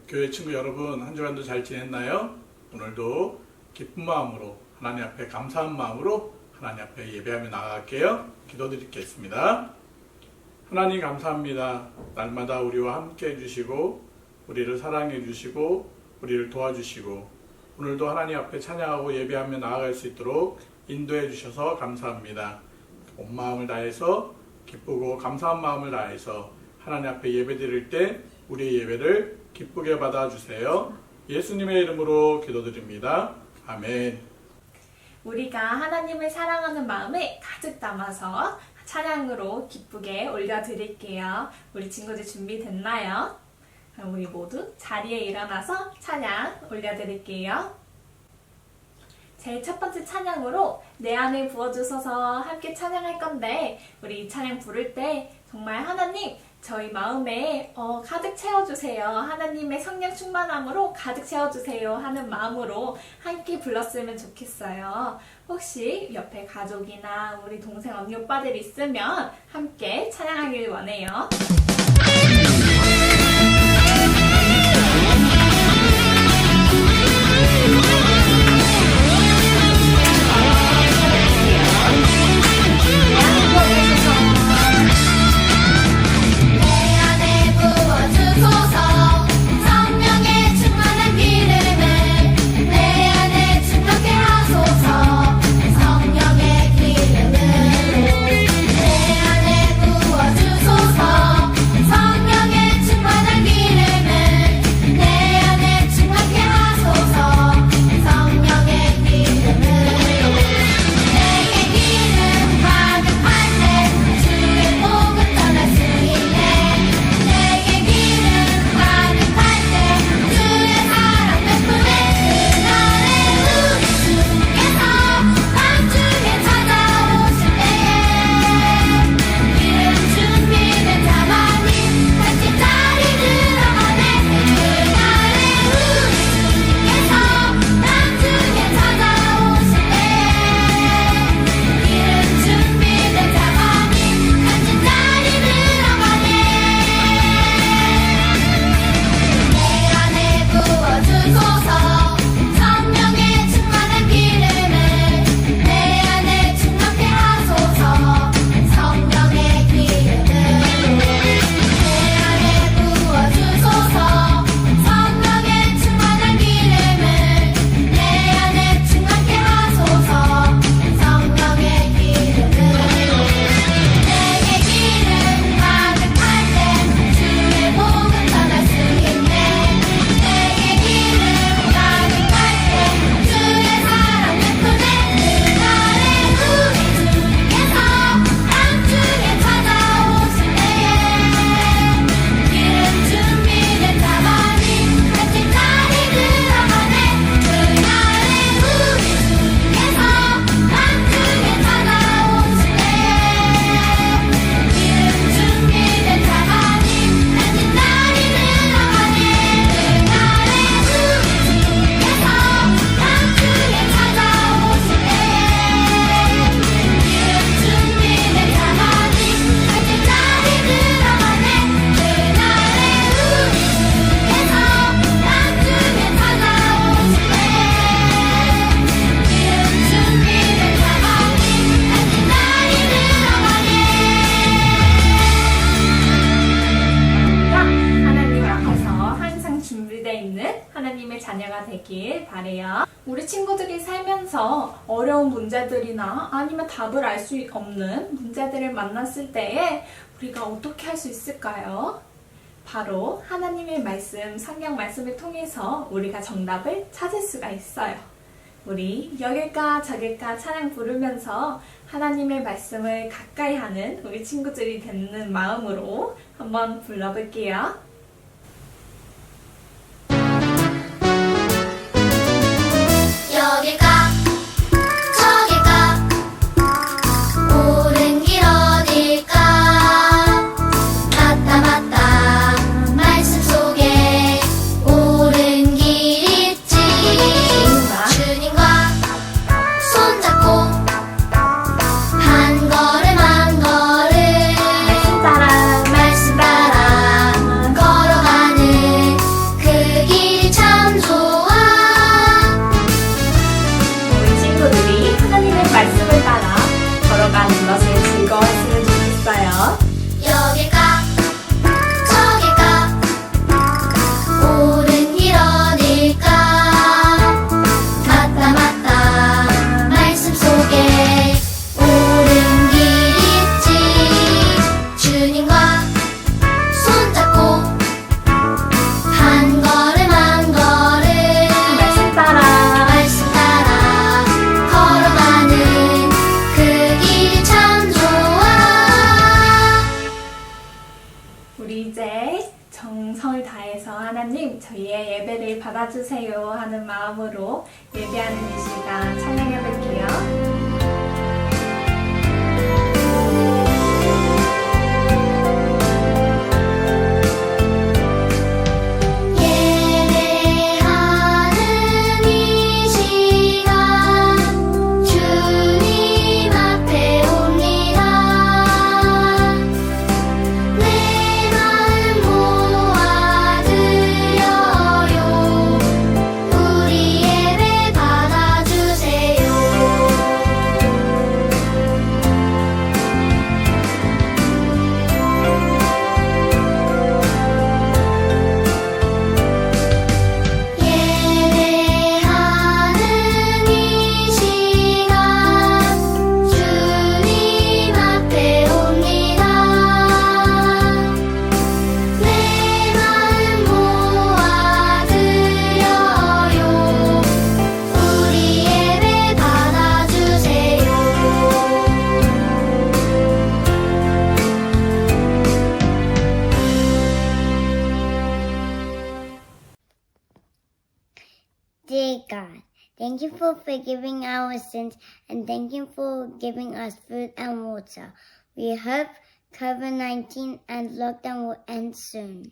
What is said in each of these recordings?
교회 친구 여러분, 한 주간도 잘 지냈나요? 오늘도 기쁜 마음으로, 하나님 앞에 감사한 마음으로 하나님 앞에 예배하며 나아갈게요. 기도드리겠습니다. 하나님 감사합니다. 날마다 우리와 함께 해주시고 우리를 사랑해 주시고 우리를 도와주시고 오늘도 하나님 앞에 찬양하고 예배하며 나아갈 수 있도록 인도해 주셔서 감사합니다. 온 마음을 다해서 기쁘고 감사한 마음을 다해서 하나님 앞에 예배 드릴 때 우리의 예배를 기쁘게 받아주세요. 예수님의 이름으로 기도드립니다. 아멘. 우리가 하나님을 사랑하는 마음을 가득 담아서 찬양으로 기쁘게 올려드릴게요. 우리 친구들 준비됐나요? 그럼 우리 모두 자리에 일어나서 찬양 올려드릴게요. 제일 첫 번째 찬양으로 내 안에 부어주셔서 함께 찬양할 건데 우리 이 찬양 부를 때 정말 하나님 저희 마음에 가득 채워주세요. 하나님의 성령 충만함으로 가득 채워주세요 하는 마음으로 함께 불렀으면 좋겠어요. 혹시 옆에 가족이나 우리 동생 언니 오빠들 있으면 함께 찬양하길 원해요. 자녀가 되길 바래요. 우리 친구들이 살면서 어려운 문제들이나 아니면 답을 알 수 없는 문제들을 만났을 때에 우리가 어떻게 할 수 있을까요? 바로 하나님의 말씀, 성경 말씀을 통해서 우리가 정답을 찾을 수가 있어요. 우리 여길까 저길까 찬양 부르면서 하나님의 말씀을 가까이 하는 우리 친구들이 되는 마음으로 한번 불러볼게요. 여길까 저길까 옳은 길 어딜까 맞다 맞다 말씀 속에 옳은 길 있지 주님과 손잡고 한 걸음 한 걸음 말씀 따라 하나님, 저희의 예배를 받아주세요 하는 마음으로 예배하는 이 시간 찬양해 볼게요. 예배하는 이 시간 주님 앞에 옵니다. 내 마음 모아드려요. 우리 예배 받아주세요. 예배하는 이 시간 주님 앞에 옵니다. 내 마음 모아드려요. 우리 예배 받아주세요. Dear God, thank you for forgiving our sins and thank you for giving us food and water. We hope COVID-19 and lockdown will end soon.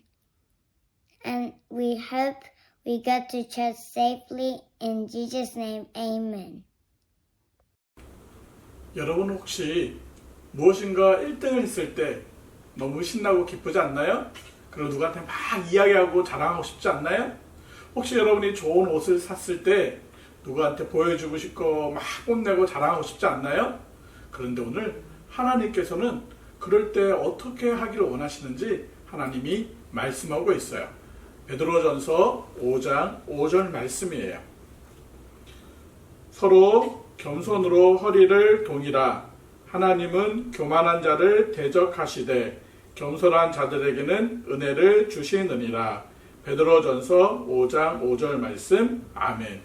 And we hope we get to church safely. In Jesus' name, amen. 여러분 혹시 무엇인가 1등을 했을 때 너무 신나고 기쁘지 않나요? 그리고 누구한테 막 이야기하고 자랑하고 싶지 않나요? 혹시 여러분이 좋은 옷을 샀을 때 누구한테 보여주고 싶고 막 뽐내고 자랑하고 싶지 않나요? 그런데 오늘 하나님께서는 그럴 때 어떻게 하기를 원하시는지 하나님이 말씀하고 있어요. 베드로전서 5장 5절 말씀이에요. 서로 겸손으로 허리를 동이라. 하나님은 교만한 자를 대적하시되 겸손한 자들에게는 은혜를 주시느니라. 베드로전서 5장 5절 말씀. 아멘.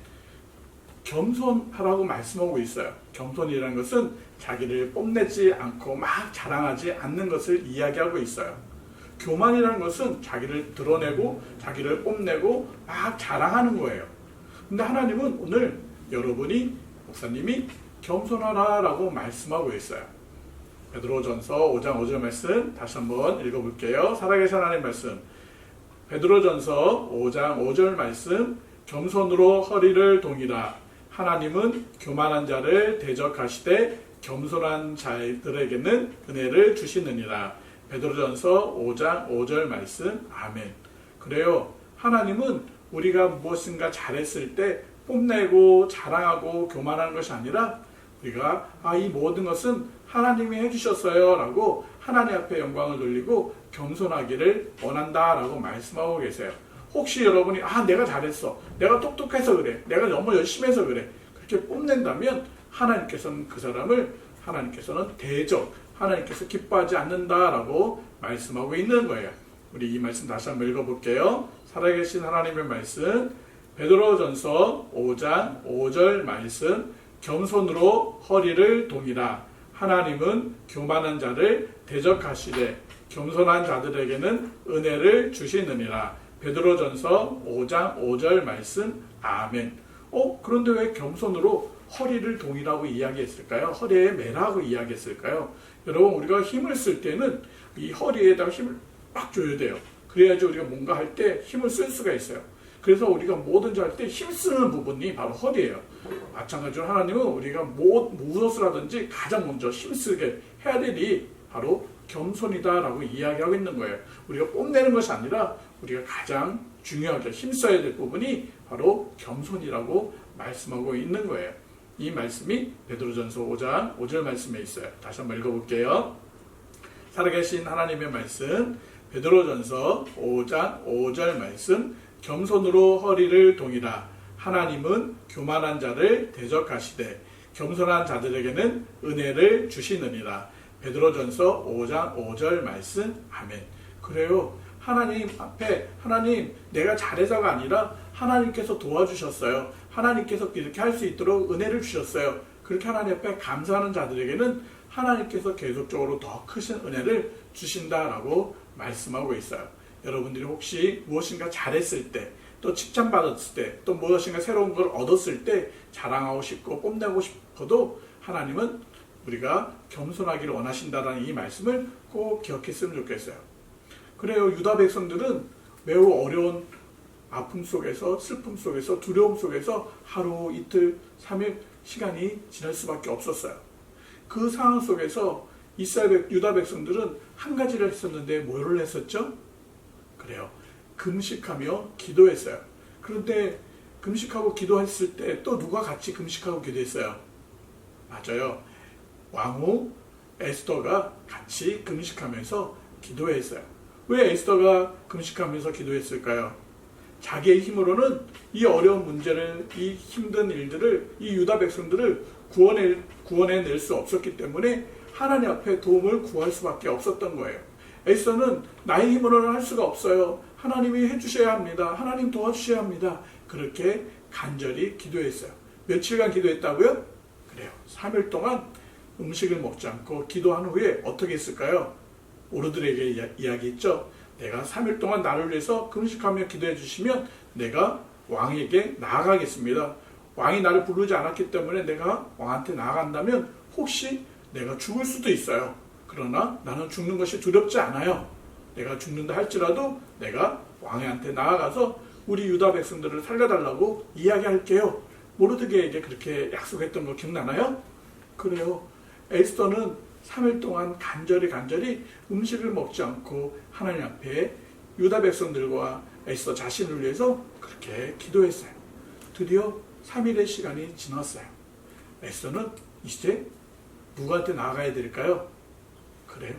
겸손하라고 말씀하고 있어요. 겸손이라는 것은 자기를 뽐내지 않고 막 자랑하지 않는 것을 이야기하고 있어요. 교만이라는 것은 자기를 드러내고 자기를 뽐내고 막 자랑하는 거예요. 근데 하나님은 오늘 여러분이, 목사님이 겸손하라라고 말씀하고 있어요. 베드로전서 5장 5절 말씀 다시 한번 읽어볼게요. 살아계신 하나님 말씀. 베드로전서 5장 5절 말씀. 겸손으로 허리를 동이라. 하나님은 교만한 자를 대적하시되 겸손한 자들에게는 은혜를 주시느니라. 베드로전서 5장 5절 말씀. 아멘. 그래요. 하나님은 우리가 무엇인가 잘했을 때 뽐내고 자랑하고 교만하는 것이 아니라 우리가 이 모든 것은 하나님이 해주셨어요 라고 하나님 앞에 영광을 돌리고 겸손하기를 원한다 라고 말씀하고 계세요. 혹시 여러분이 내가 잘했어, 내가 똑똑해서 그래, 내가 너무 열심히 해서 그래, 그렇게 뽐낸다면 하나님께서는 그 사람을 하나님께서는 대적, 하나님께서 기뻐하지 않는다라고 말씀하고 있는 거예요. 우리 이 말씀 다시 한번 읽어볼게요. 살아계신 하나님의 말씀. 베드로전서 5장 5절 말씀. 겸손으로 허리를 동이라. 하나님은 교만한 자를 대적하시되 겸손한 자들에게는 은혜를 주시느니라. 베드로전서 5장 5절 말씀. 아멘. 그런데 왜 겸손으로 허리를 동이라고 이야기했을까요? 허리에 매라고 이야기했을까요? 여러분, 우리가 힘을 쓸 때는 이 허리에다가 힘을 막 줘야 돼요. 그래야지 우리가 뭔가 할 때 힘을 쓸 수가 있어요. 그래서 우리가 뭐든지 할 때 힘쓰는 부분이 바로 허리예요. 마찬가지로 하나님은 우리가 무엇을 하든지 가장 먼저 힘쓰게 해야 될 일이 바로 겸손이다라고 이야기하고 있는 거예요. 우리가 뽐내는 것이 아니라 우리가 가장 중요하게 힘써야 될 부분이 바로 겸손이라고 말씀하고 있는 거예요. 이 말씀이 베드로전서 5장 5절 말씀에 있어요. 다시 한번 읽어볼게요. 살아계신 하나님의 말씀. 베드로전서 5장 5절 말씀. 겸손으로 허리를 동이라. 하나님은 교만한 자를 대적하시되 겸손한 자들에게는 은혜를 주시느니라. 베드로전서 5장 5절 말씀. 아멘. 그래요. 하나님 앞에 하나님 내가 잘해서가 아니라 하나님께서 도와주셨어요. 하나님께서 이렇게 할 수 있도록 은혜를 주셨어요. 그렇게 하나님 앞에 감사하는 자들에게는 하나님께서 계속적으로 더 크신 은혜를 주신다라고 말씀하고 있어요. 여러분들이 혹시 무엇인가 잘했을 때, 또 칭찬받았을 때, 또 무엇인가 새로운 걸 얻었을 때 자랑하고 싶고 뽐내고 싶어도 하나님은 우리가 겸손하기를 원하신다는 이 말씀을 꼭 기억했으면 좋겠어요. 그래요. 유다 백성들은 매우 어려운 아픔 속에서, 슬픔 속에서, 두려움 속에서 하루, 이틀, 3일 시간이 지날 수밖에 없었어요. 그 상황 속에서 유다 백성들은 한 가지를 했었는데 뭐를 했었죠? 그래요. 금식하며 기도했어요. 그런데 금식하고 기도했을 때 또 누가 같이 금식하고 기도했어요? 맞아요. 왕후 에스더가 같이 금식하면서 기도했어요. 왜 에스더가 금식하면서 기도했을까요? 자기의 힘으로는 이 어려운 문제를, 이 힘든 일들을, 이 유다 백성들을 구원해낼 수 없었기 때문에 하나님 앞에 도움을 구할 수밖에 없었던 거예요. 에스더는 나의 힘으로는 할 수가 없어요. 하나님이 해주셔야 합니다. 하나님 도와주셔야 합니다. 그렇게 간절히 기도했어요. 며칠간 기도했다고요? 그래요. 3일 동안 음식을 먹지 않고 기도한 후에 어떻게 했을까요? 오르들에게 이야기했죠. 내가 3일 동안 나를 위해서 금식하며 기도해 주시면 내가 왕에게 나아가겠습니다. 왕이 나를 부르지 않았기 때문에 내가 왕한테 나아간다면 혹시 내가 죽을 수도 있어요. 그러나 나는 죽는 것이 두렵지 않아요. 내가 죽는다 할지라도 내가 왕한테 나아가서 우리 유다 백성들을 살려달라고 이야기할게요. 모르드게에게 그렇게 약속했던 거 기억나나요? 그래요. 에스더는 3일 동안 간절히 음식을 먹지 않고 하나님 앞에 유다 백성들과 에스더 자신을 위해서 그렇게 기도했어요. 드디어 3일의 시간이 지났어요. 에스더는 이제 누구한테 나아가야 될까요? 그래요.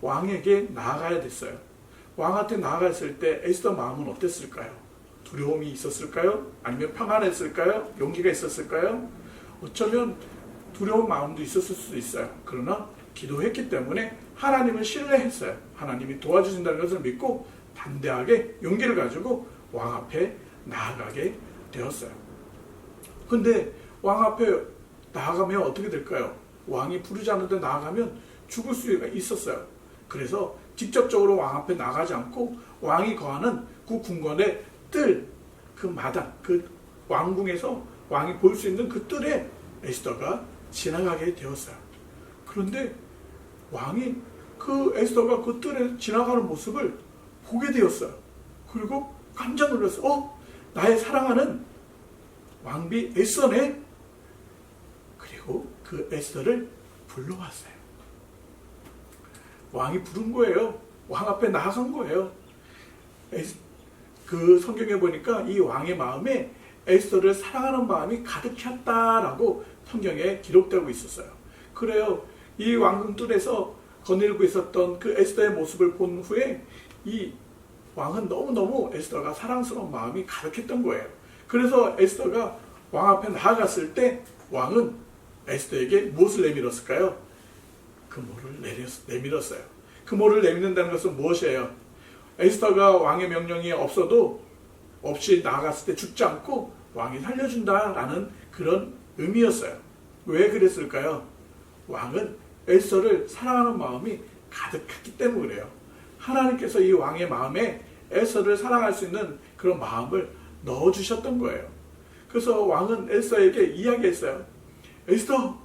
왕에게 나아가야 됐어요. 왕한테 나아갔을 때 에스더 마음은 어땠을까요? 두려움이 있었을까요? 아니면 평안했을까요? 용기가 있었을까요? 어쩌면 두려운 마음도 있었을 수도 있어요. 그러나 기도했기 때문에 하나님을 신뢰했어요. 하나님이 도와주신다는 것을 믿고 담대하게 용기를 가지고 왕 앞에 나아가게 되었어요. 근데 왕 앞에 나아가면 어떻게 될까요? 왕이 부르지 않는데 나아가면 죽을 수가 있었어요. 그래서 직접적으로 왕 앞에 나가지 않고 왕이 거하는 그 궁궐의 뜰, 그 마당, 그 왕궁에서 왕이 볼 수 있는 그 뜰에 에스더가 지나가게 되었어요. 그런데 왕이 그 에스더가 그 뜰에 지나가는 모습을 보게 되었어요. 그리고 깜짝 놀랐어요. 나의 사랑하는 왕비 에스더네? 그리고 그 에스더를 불러왔어요. 왕이 부른 거예요. 왕 앞에 나아간 거예요. 그 성경에 보니까 이 왕의 마음에 에스더를 사랑하는 마음이 가득했다라고 성경에 기록되고 있었어요. 그래요. 이 왕궁 뜰에서 거닐고 있었던 그 에스더의 모습을 본 후에 이 왕은 너무너무 에스더가 사랑스러운 마음이 가득했던 거예요. 그래서 에스더가 왕 앞에 나아갔을 때 왕은 에스더에게 무엇을 내밀었을까요? 금모를 내밀었어요. 금모를 내밀는다는 것은 무엇이에요? 에스더가 왕의 명령이 없이 나아갔을 때 죽지 않고 왕이 살려준다라는 그런 의미였어요. 왜 그랬을까요? 왕은 에스더를 사랑하는 마음이 가득했기 때문에 그래요. 하나님께서 이 왕의 마음에 에스더를 사랑할 수 있는 그런 마음을 넣어주셨던 거예요. 그래서 왕은 에스더에게 이야기했어요. 에스더,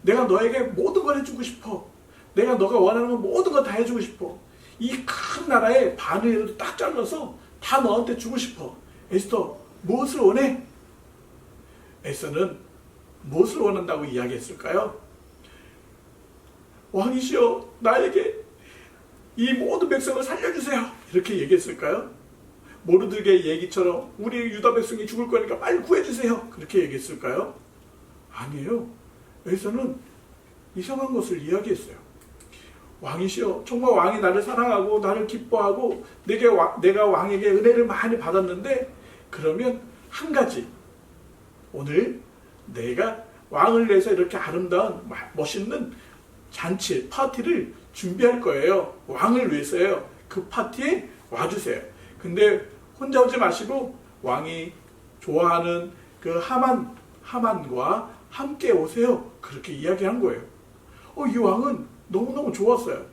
내가 너에게 모든 걸 해주고 싶어. 내가 너가 원하는 건 모든 걸 다 해주고 싶어. 이 큰 나라의 반을이라도 딱 잘라서 다 너한테 주고 싶어. 에스더, 무엇을 원해? 에스더는 무엇을 원한다고 이야기했을까요? 왕이시여, 나에게 이 모든 백성을 살려주세요. 이렇게 얘기했을까요? 모르드게의 얘기처럼 우리 유다 백성이 죽을 거니까 빨리 구해주세요. 그렇게 얘기했을까요? 아니에요. 에스더는 이상한 것을 이야기했어요. 왕이시여, 정말 왕이 나를 사랑하고 나를 기뻐하고 내가 왕에게 은혜를 많이 받았는데 그러면 한 가지, 오늘 내가 왕을 위해서 이렇게 아름다운 멋있는 잔치, 파티를 준비할 거예요. 왕을 위해서요. 그 파티에 와주세요. 근데 혼자 오지 마시고 왕이 좋아하는 그 하만과 함께 오세요. 그렇게 이야기한 거예요. 이 왕은 너무너무 좋았어요.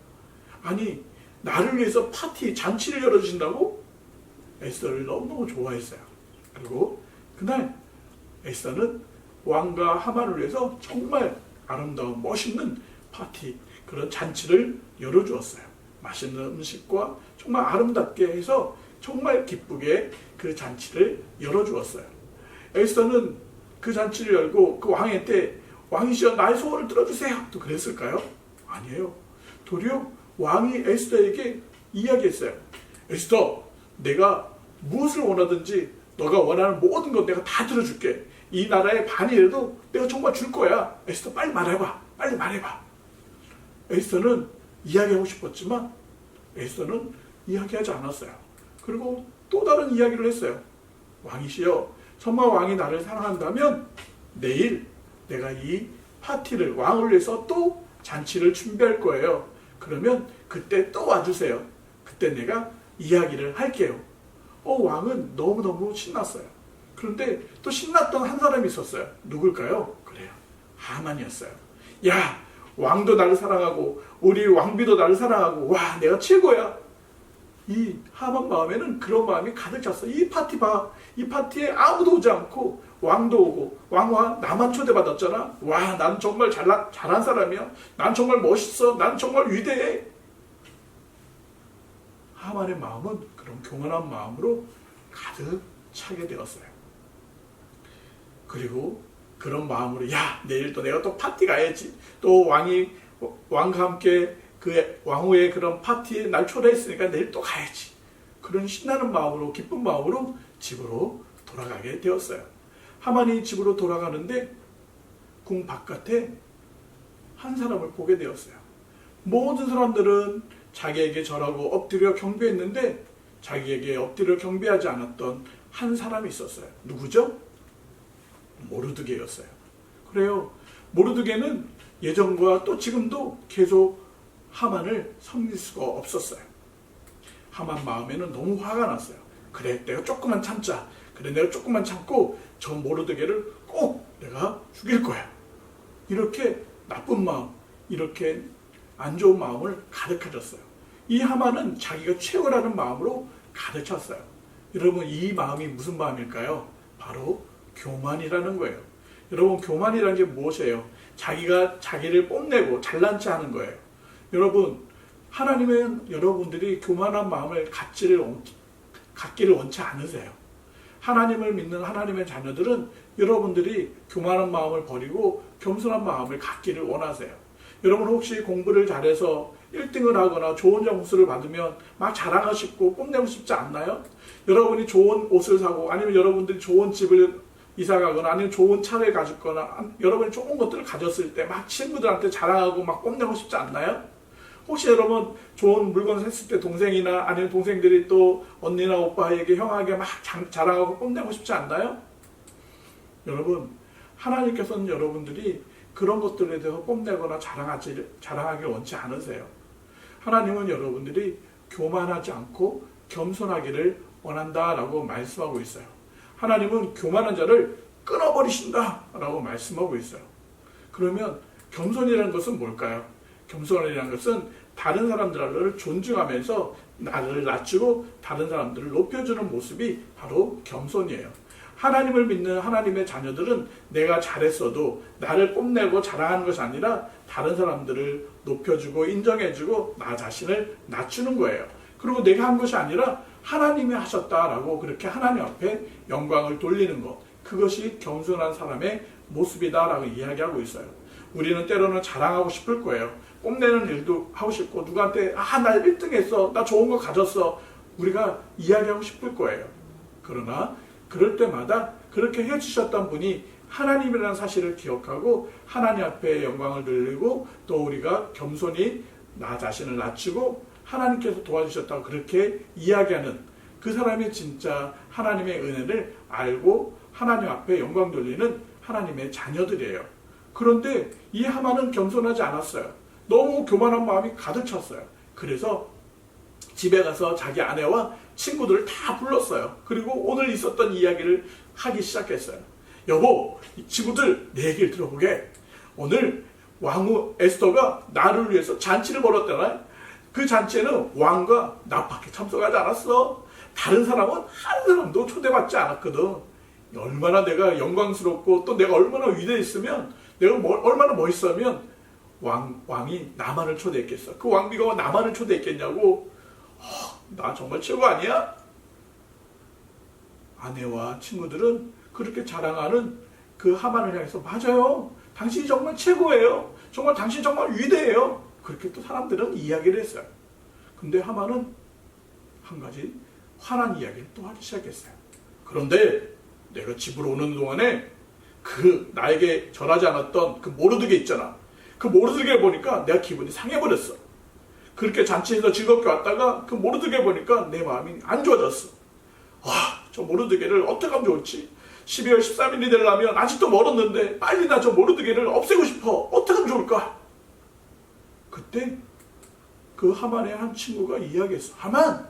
아니, 나를 위해서 파티, 잔치를 열어주신다고? 에스더를 너무너무 좋아했어요. 그리고 그날 에스더는 왕과 하만을 위해서 정말 아름다운 멋있는 파티, 그런 잔치를 열어주었어요. 맛있는 음식과 정말 아름답게 해서 정말 기쁘게 그 잔치를 열어주었어요. 에스더는 그 잔치를 열고 그 왕한테 왕이시여 나의 소원을 들어주세요 또 그랬을까요? 아니에요. 도리어 왕이 에스더에게 이야기했어요. 에스더, 내가 무엇을 원하든지 너가 원하는 모든 것 내가 다 들어줄게. 이 나라의 반이라도 내가 정말 줄 거야. 에스더 빨리 말해봐. 빨리 말해봐. 에스더는 이야기하고 싶었지만 에스더는 이야기하지 않았어요. 그리고 또 다른 이야기를 했어요. 왕이시여, 정말 왕이 나를 사랑한다면 내일 내가 이 파티를 왕을 위해서 또 잔치를 준비할 거예요. 그러면 그때 또 와주세요. 그때 내가 이야기를 할게요. 왕은 너무너무 신났어요. 그런데 또 신났던 한 사람이 있었어요. 누굴까요? 그래요. 하만이었어요. 야, 왕도 나를 사랑하고 우리 왕비도 나를 사랑하고 와, 내가 최고야. 이 하만 마음에는 그런 마음이 가득 찼어. 이 파티 봐. 이 파티에 아무도 오지 않고 왕도 오고 왕과 나만 초대받았잖아. 와, 난 정말 잘한 사람이야. 난 정말 멋있어. 난 정말 위대해. 하만의 마음은 그런 교만한 마음으로 가득 차게 되었어요. 그리고 그런 마음으로 야, 내일 또 내가 또 파티 가야지. 또 왕과 함께 그 왕후의 그런 파티에 날 초대했으니까 내일 또 가야지. 그런 신나는 마음으로 기쁜 마음으로 집으로 돌아가게 되었어요. 하만이 집으로 돌아가는데 궁 바깥에 한 사람을 보게 되었어요. 모든 사람들은 자기에게 절하고 엎드려 경배했는데 자기에게 엎드려 경배하지 않았던 한 사람이 있었어요. 누구죠? 모르드게였어요. 그래요. 모르드게는 예전과 또 지금도 계속 하만을 섬길 수가 없었어요. 하만 마음에는 너무 화가 났어요. 그래, 내가 조금만 참자. 그래, 내가 조금만 참고 저 모르드게를 꼭 내가 죽일 거야. 이렇게 나쁜 마음, 이렇게 안 좋은 마음을 가득하셨어요. 이 하만은 자기가 최고라는 마음으로 가득 찼어요. 여러분, 이 마음이 무슨 마음일까요? 바로 교만이라는 거예요. 여러분, 교만이라는 게 무엇이에요? 자기가 자기를 뽐내고 잘난 체 하는 거예요. 여러분, 하나님은 여러분들이 교만한 마음을 갖기를 원치 않으세요. 하나님을 믿는 하나님의 자녀들은 여러분들이 교만한 마음을 버리고 겸손한 마음을 갖기를 원하세요. 여러분, 혹시 공부를 잘해서 1등을 하거나 좋은 점수를 받으면 막 자랑하고 싶고 뽐내고 싶지 않나요? 여러분이 좋은 옷을 사고 아니면 여러분들이 좋은 집을 이사가거나 아니면 좋은 차를 가졌거나 여러분이 좋은 것들을 가졌을 때 막 친구들한테 자랑하고 막 뽐내고 싶지 않나요? 혹시 여러분 좋은 물건을 샀을 때 동생이나 아니면 동생들이 또 언니나 오빠에게 형에게 막 자랑하고 뽐내고 싶지 않나요? 여러분, 하나님께서는 여러분들이 그런 것들에 대해서 뽐내거나 자랑하기를 원치 않으세요. 하나님은 여러분들이 교만하지 않고 겸손하기를 원한다라고 말씀하고 있어요. 하나님은 교만한 자를 끊어버리신다 라고 말씀하고 있어요. 그러면 겸손이라는 것은 뭘까요? 겸손이라는 것은 다른 사람들을 존중하면서 나를 낮추고 다른 사람들을 높여주는 모습이 바로 겸손이에요. 하나님을 믿는 하나님의 자녀들은 내가 잘했어도 나를 뽐내고 자랑하는 것이 아니라 다른 사람들을 높여주고 인정해주고 나 자신을 낮추는 거예요. 그리고 내가 한 것이 아니라 하나님이 하셨다라고 그렇게 하나님 앞에 영광을 돌리는 것, 그것이 겸손한 사람의 모습이다라고 이야기하고 있어요. 우리는 때로는 자랑하고 싶을 거예요. 뽐내는 일도 하고 싶고 누구한테 나 1등 했어, 나 좋은 거 가졌어, 우리가 이야기하고 싶을 거예요. 그러나 그럴 때마다 그렇게 해주셨던 분이 하나님이라는 사실을 기억하고 하나님 앞에 영광을 돌리고 또 우리가 겸손히 나 자신을 낮추고 하나님께서 도와주셨다고 그렇게 이야기하는 그 사람이 진짜 하나님의 은혜를 알고 하나님 앞에 영광 돌리는 하나님의 자녀들이에요. 그런데 이 하만은 겸손하지 않았어요. 너무 교만한 마음이 가득 찼어요. 그래서 집에 가서 자기 아내와 친구들을 다 불렀어요. 그리고 오늘 있었던 이야기를 하기 시작했어요. 여보, 이 친구들 내 얘기를 들어보게. 오늘 왕후 에스더가 나를 위해서 잔치를 벌였잖아요. 그 잔치에는 왕과 나밖에 참석하지 않았어. 다른 사람은 한 사람도 초대받지 않았거든. 얼마나 내가 영광스럽고 또 내가 얼마나 위대했으면, 내가 얼마나 멋있으면 왕이 나만을 초대했겠어. 그 왕비가 나만을 초대했겠냐고. 나 정말 최고 아니야? 아내와 친구들은 그렇게 자랑하는 그 하만을 향해서, 맞아요, 당신이 정말 최고예요, 정말 당신 정말 위대해요, 그렇게 또 사람들은 이야기를 했어요. 근데 하만은 한 가지 화난 이야기를 또 하기 시작했어요. 그런데 내가 집으로 오는 동안에 그 나에게 절하지 않았던 그 모르드게 있잖아. 그 모르드게 보니까 내가 기분이 상해버렸어. 그렇게 잔치에서 즐겁게 왔다가 그 모르드게 보니까 내 마음이 안 좋아졌어. 저 모르드게를 어떻게 하면 좋을지. 12월 13일이 되려면 아직도 멀었는데 빨리 나 저 모르드게를 없애고 싶어. 어떻게 하면 좋을까? 그때 그 하만의 한 친구가 이야기했어. 하만,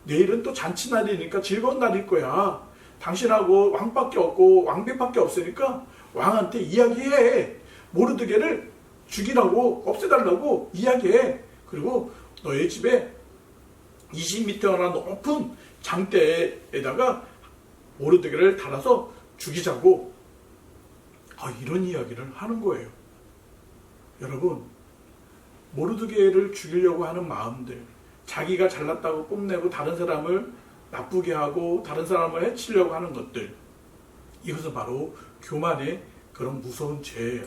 내일은 또 잔치날이니까 즐거운 날일 거야. 당신하고 왕밖에 없고 왕비밖에 없으니까 왕한테 이야기해. 모르드게를 죽이라고, 없애달라고 이야기해. 그리고 너의 집에 20m나 높은 장대에다가 모르드게를 달아서 죽이자고. 이런 이야기를 하는 거예요. 여러분, 모르드게를 죽이려고 하는 마음들, 자기가 잘났다고 뽐내고 다른 사람을 나쁘게 하고 다른 사람을 해치려고 하는 것들, 이것은 바로 교만의 그런 무서운 죄예요.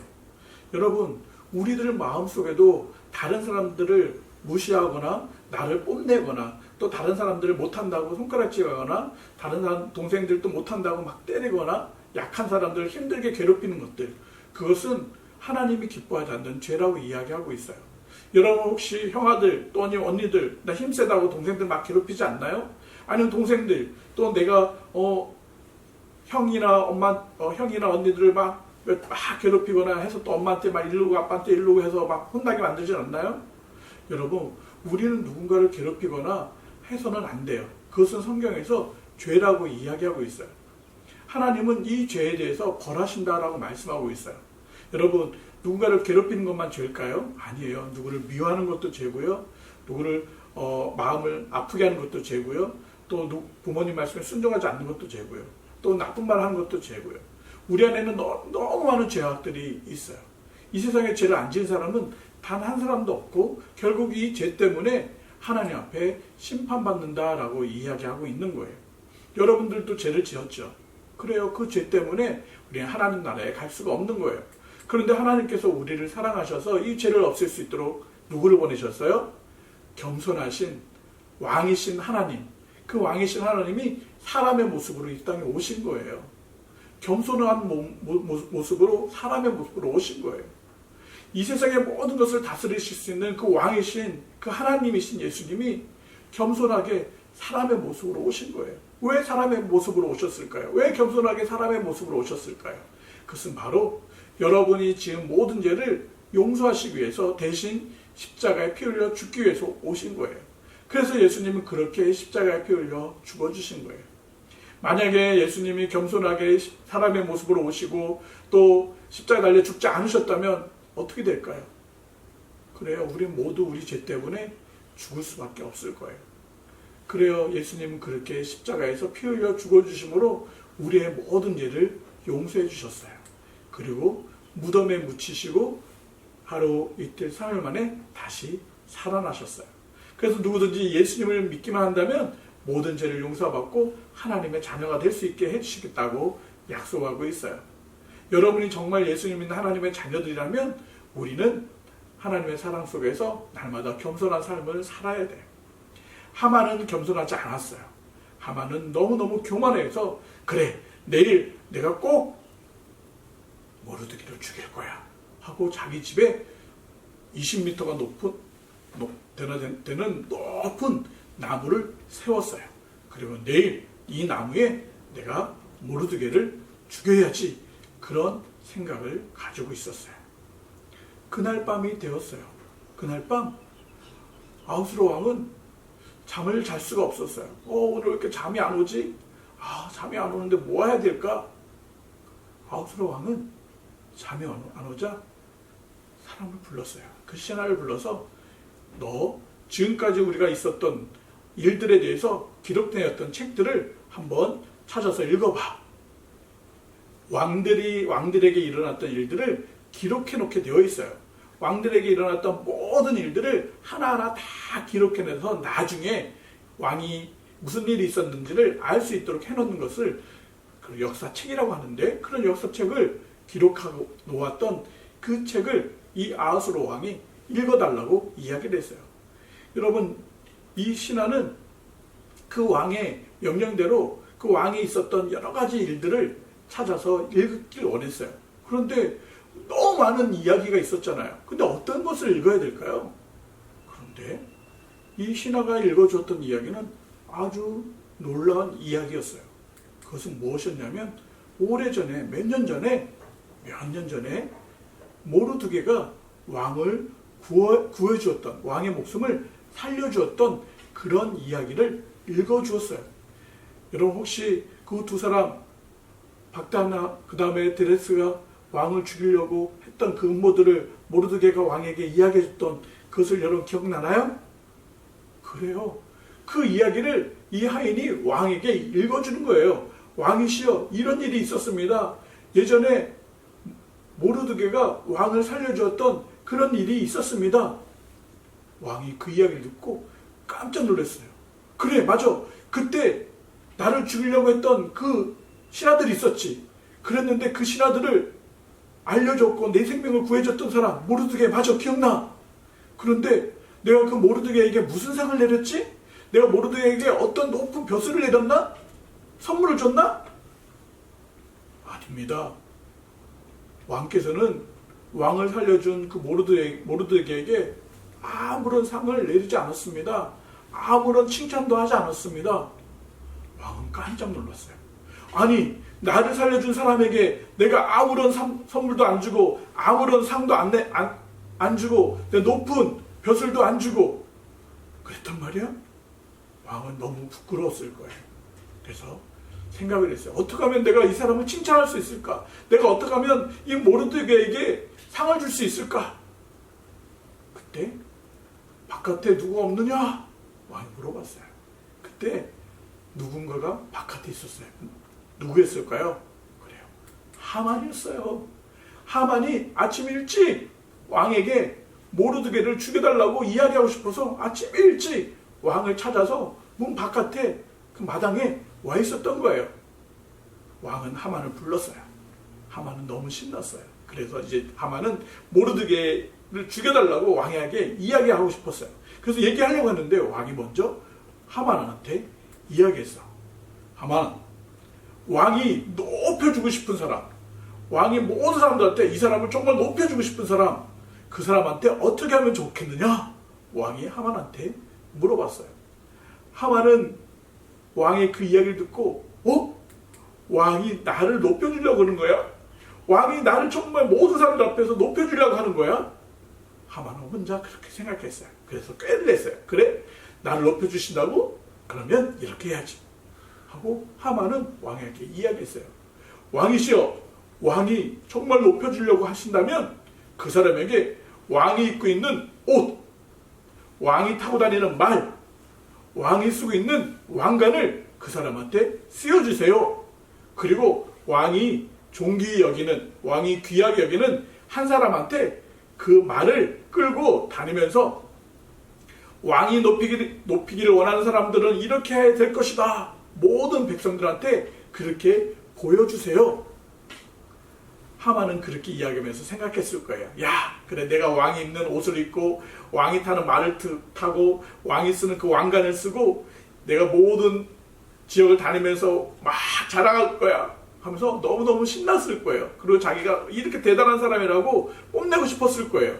여러분, 우리들 마음속에도 다른 사람들을 무시하거나 나를 뽐내거나 또 다른 사람들을 못한다고 손가락질하거나 다른 사람 동생들도 못한다고 막 때리거나 약한 사람들을 힘들게 괴롭히는 것들, 그것은 하나님이 기뻐하지 않는 죄라고 이야기하고 있어요. 여러분 혹시 형아들 또 언니들 나 힘세다고 동생들 막 괴롭히지 않나요? 아니면 동생들 또 내가 형이나 언니들을 막 괴롭히거나 해서 또 엄마한테 막 이르고 아빠한테 이르고 해서 막 혼나게 만들지 않나요? 여러분, 우리는 누군가를 괴롭히거나 해서는 안 돼요. 그것은 성경에서 죄라고 이야기하고 있어요. 하나님은 이 죄에 대해서 벌하신다라고 말씀하고 있어요. 여러분, 누군가를 괴롭히는 것만 죄일까요? 아니에요. 누구를 미워하는 것도 죄고요. 누구를 마음을 아프게 하는 것도 죄고요. 또 부모님 말씀에 순종하지 않는 것도 죄고요. 또 나쁜 말 하는 것도 죄고요. 우리 안에는 너무 많은 죄악들이 있어요. 이 세상에 죄를 안 지은 사람은 단 한 사람도 없고 결국 이 죄 때문에 하나님 앞에 심판받는다라고 이야기하고 있는 거예요. 여러분들도 죄를 지었죠. 그래요. 그 죄 때문에 우리는 하나님 나라에 갈 수가 없는 거예요. 그런데 하나님께서 우리를 사랑하셔서 이 죄를 없앨 수 있도록 누구를 보내셨어요? 겸손하신 왕이신 하나님. 그 왕이신 하나님이 사람의 모습으로 이 땅에 오신 거예요. 겸손한 모습으로 사람의 모습으로 오신 거예요. 이 세상의 모든 것을 다스리실 수 있는 그 왕이신 그 하나님이신 예수님이 겸손하게 사람의 모습으로 오신 거예요. 왜 사람의 모습으로 오셨을까요? 왜 겸손하게 사람의 모습으로 오셨을까요? 그것은 바로 여러분이 지은 모든 죄를 용서하시기 위해서 대신 십자가에 피 흘려 죽기 위해서 오신 거예요. 그래서 예수님은 그렇게 십자가에 피 흘려 죽어주신 거예요. 만약에 예수님이 겸손하게 사람의 모습으로 오시고 또 십자가에 달려 죽지 않으셨다면 어떻게 될까요? 그래요. 우리 모두 우리 죄 때문에 죽을 수밖에 없을 거예요. 그래요. 예수님은 그렇게 십자가에서 피 흘려 죽어주심으로 우리의 모든 죄를 용서해 주셨어요. 그리고 무덤에 묻히시고 하루 이틀 3일 만에 다시 살아나셨어요. 그래서 누구든지 예수님을 믿기만 한다면 모든 죄를 용서받고 하나님의 자녀가 될 수 있게 해주시겠다고 약속하고 있어요. 여러분이 정말 예수님 믿는 하나님의 자녀들이라면 우리는 하나님의 사랑 속에서 날마다 겸손한 삶을 살아야 돼요. 하만은 겸손하지 않았어요. 하만은 너무너무 교만해서 그래, 내일 내가 꼭 모르드게를 죽일 거야 하고 자기 집에 20m가 되는 높은 나무를 세웠어요. 그리고 내일 이 나무에 내가 모르드게를 죽여야지, 그런 생각을 가지고 있었어요. 그날 밤이 되었어요. 그날 밤 아하스로 왕은 잠을 잘 수가 없었어요. 오늘 왜 이렇게 잠이 안 오지? 잠이 안 오는데 뭐 해야 될까? 아하스로 왕은 잠이 안 오자 사람을 불렀어요. 그 시나를 불러서 너 지금까지 우리가 있었던 일들에 대해서 기록되었던 책들을 한번 찾아서 읽어봐. 왕들에게 일어났던 일들을 기록해 놓게 되어 있어요. 왕들에게 일어났던 모든 일들을 하나하나 다 기록해내서 나중에 왕이 무슨 일이 있었는지를 알 수 있도록 해놓는 것을 그 역사책이라고 하는데, 그런 역사책을 기록하고 놓았던 그 책을 이 아하수로 왕이 읽어달라고 이야기를 했어요. 여러분, 이 신하는 그 왕의 명령대로 그 왕이 있었던 여러 가지 일들을 찾아서 읽길 원했어요. 그런데 너무 많은 이야기가 있었잖아요. 근데 어떤 것을 읽어야 될까요? 그런데 이 신하가 읽어주었던 이야기는 아주 놀라운 이야기였어요. 그것은 무엇이었냐면, 오래전에, 몇 년 전에 모르드게가 왕을 구해주었던, 왕의 목숨을 살려주었던 그런 이야기를 읽어주었어요. 여러분, 혹시 그 두 사람, 박다나 그 다음에 데레스가 왕을 죽이려고 했던 그 음모들을 모르드게가 왕에게 이야기해줬던 그것을 여러분 기억나나요? 그래요. 그 이야기를 이 하인이 왕에게 읽어주는 거예요. 왕이시여, 이런 일이 있었습니다. 예전에 모르드게가 왕을 살려주었던 그런 일이 있었습니다. 왕이 그 이야기를 듣고 깜짝 놀랐어요. 그래, 맞아. 그때 나를 죽이려고 했던 그 신하들이 있었지. 그랬는데 그 신하들을 알려줬고 내 생명을 구해줬던 사람 모르드게, 맞아, 기억나. 그런데 내가 그 모르드게에게 무슨 상을 내렸지? 내가 모르드게에게 어떤 높은 벼슬을 내렸나? 선물을 줬나? 아닙니다. 왕께서는 왕을 살려준 그 모르드게에게 아무런 상을 내리지 않았습니다. 아무런 칭찬도 하지 않았습니다. 왕은 깜짝 놀랐어요. 아니, 나를 살려준 사람에게 내가 아무런 선물도 안 주고 아무런 상도 안 주고 내 높은 벼슬도 안 주고 그랬단 말이야? 왕은 너무 부끄러웠을 거예요. 그래서 생각을 했어요. 어떻게 하면 내가 이 사람을 칭찬할 수 있을까? 내가 어떻게 하면 이 모르드게에게 상을 줄 수 있을까? 그때 바깥에 누가 없느냐? 왕이 물어봤어요. 그때 누군가가 바깥에 있었어요. 누구였을까요? 그래요. 하만이었어요. 하만이 아침 일찍 왕에게 모르드게를 죽여달라고 이야기하고 싶어서 아침 일찍 왕을 찾아서 문 바깥에 그 마당에 와 있었던 거예요. 왕은 하만을 불렀어요. 하만은 너무 신났어요. 그래서 이제 하만은 모르드게를 죽여달라고 왕에게 이야기하고 싶었어요. 그래서 얘기하려고 했는데 왕이 먼저 하만한테 이야기했어. 하만, 왕이 높여주고 싶은 사람, 왕이 모든 사람들한테 이 사람을 정말 높여주고 싶은 사람, 그 사람한테 어떻게 하면 좋겠느냐? 왕이 하만한테 물어봤어요. 하만은 왕의 그 이야기를 듣고, 왕이 나를 높여주려고 하는 거야? 왕이 나를 정말 모든 사람들 앞에서 높여주려고 하는 거야? 하만은 혼자 그렇게 생각했어요. 그래서 꾀를 냈어요. 그래? 나를 높여주신다고? 그러면 이렇게 해야지. 하고 하만은 왕에게 이야기했어요. 왕이시여, 왕이 정말 높여주려고 하신다면 그 사람에게 왕이 입고 있는 옷, 왕이 타고 다니는 말, 왕이 쓰고 있는 왕관을 그 사람한테 씌워주세요. 그리고 왕이 존귀히 여기는, 왕이 귀하게 여기는 한 사람한테 그 말을 끌고 다니면서 왕이 높이기를 원하는 사람들은 이렇게 해야 될 것이다. 모든 백성들한테 그렇게 보여주세요. 하만은 그렇게 이야기하면서 생각했을 거예요. 야, 그래, 내가 왕이 입는 옷을 입고 왕이 타는 말을 타고 왕이 쓰는 그 왕관을 쓰고 내가 모든 지역을 다니면서 막 자랑할 거야 하면서 너무너무 신났을 거예요. 그리고 자기가 이렇게 대단한 사람이라고 뽐내고 싶었을 거예요.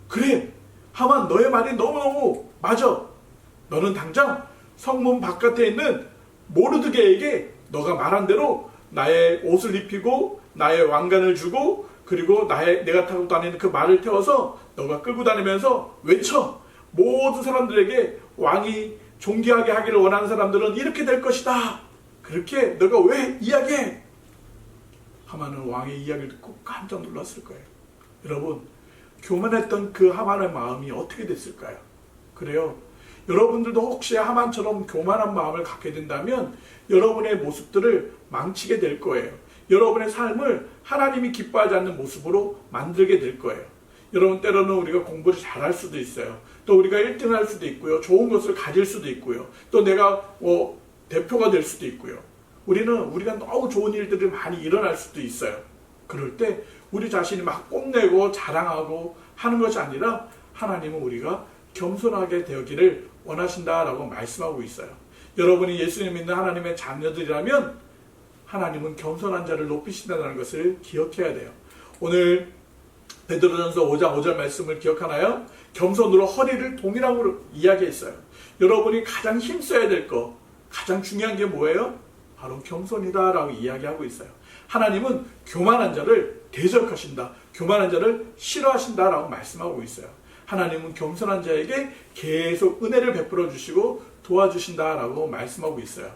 그래, 하만, 너의 말이 너무너무 맞아. 너는 당장 성문 바깥에 있는 모르드게에게 너가 말한 대로 나의 옷을 입히고 나의 왕관을 주고 그리고 내가 타고 다니는 그 말을 태워서 너가 끌고 다니면서 외쳐. 모든 사람들에게 왕이 존귀하게 하기를 원하는 사람들은 이렇게 될 것이다. 그렇게 너가 왜 이야기해? 하만은 왕의 이야기를 듣고 깜짝 놀랐을 거예요. 여러분, 교만했던 그 하만의 마음이 어떻게 됐을까요? 그래요. 여러분들도 혹시 하만처럼 교만한 마음을 갖게 된다면 여러분의 모습들을 망치게 될 거예요. 여러분의 삶을 하나님이 기뻐하지 않는 모습으로 만들게 될 거예요. 여러분, 때로는 우리가 공부를 잘할 수도 있어요. 또 우리가 1등 할 수도 있고요. 좋은 것을 가질 수도 있고요. 또 내가 대표가 될 수도 있고요. 우리가 너무 좋은 일들이 많이 일어날 수도 있어요. 그럴 때 우리 자신이 막 뽐내고 자랑하고 하는 것이 아니라 하나님은 우리가 겸손하게 되기를 원하신다라고 말씀하고 있어요. 여러분이 예수님 믿는 하나님의 자녀들이라면 하나님은 겸손한 자를 높이신다는 것을 기억해야 돼요. 오늘 베드로전서 5장 5절 말씀을 기억하나요? 겸손으로 허리를 동이라고 이야기했어요. 여러분이 가장 힘써야 될 거, 가장 중요한 게 뭐예요? 바로 겸손이다라고 이야기하고 있어요. 하나님은 교만한 자를 대적하신다, 교만한 자를 싫어하신다라고 말씀하고 있어요. 하나님은 겸손한 자에게 계속 은혜를 베풀어 주시고 도와주신다라고 말씀하고 있어요.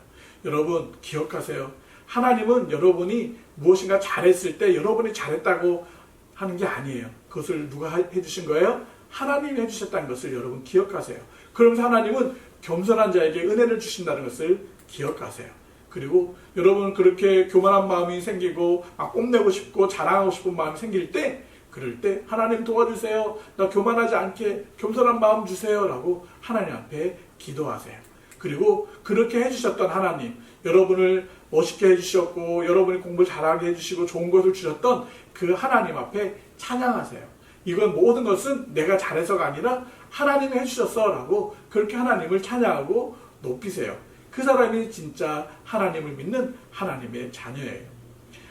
여러분, 기억하세요. 하나님은 여러분이 무엇인가 잘했을 때 여러분이 잘했다고 하는 게 아니에요. 그것을 누가 해주신 거예요? 하나님이 해주셨다는 것을 여러분 기억하세요. 그러면서 하나님은 겸손한 자에게 은혜를 주신다는 것을 기억하세요. 그리고 여러분, 그렇게 교만한 마음이 생기고 막 뽐내고 싶고 자랑하고 싶은 마음이 생길 때, 그럴 때 하나님 도와주세요. 나 교만하지 않게 겸손한 마음 주세요 라고 하나님 앞에 기도하세요. 그리고 그렇게 해주셨던 하나님, 여러분을 멋있게 해주셨고 여러분이 공부를 잘하게 해주시고 좋은 것을 주셨던 그 하나님 앞에 찬양하세요. 이건 모든 것은 내가 잘해서가 아니라 하나님이 해주셨어 라고 그렇게 하나님을 찬양하고 높이세요. 그 사람이 진짜 하나님을 믿는 하나님의 자녀예요.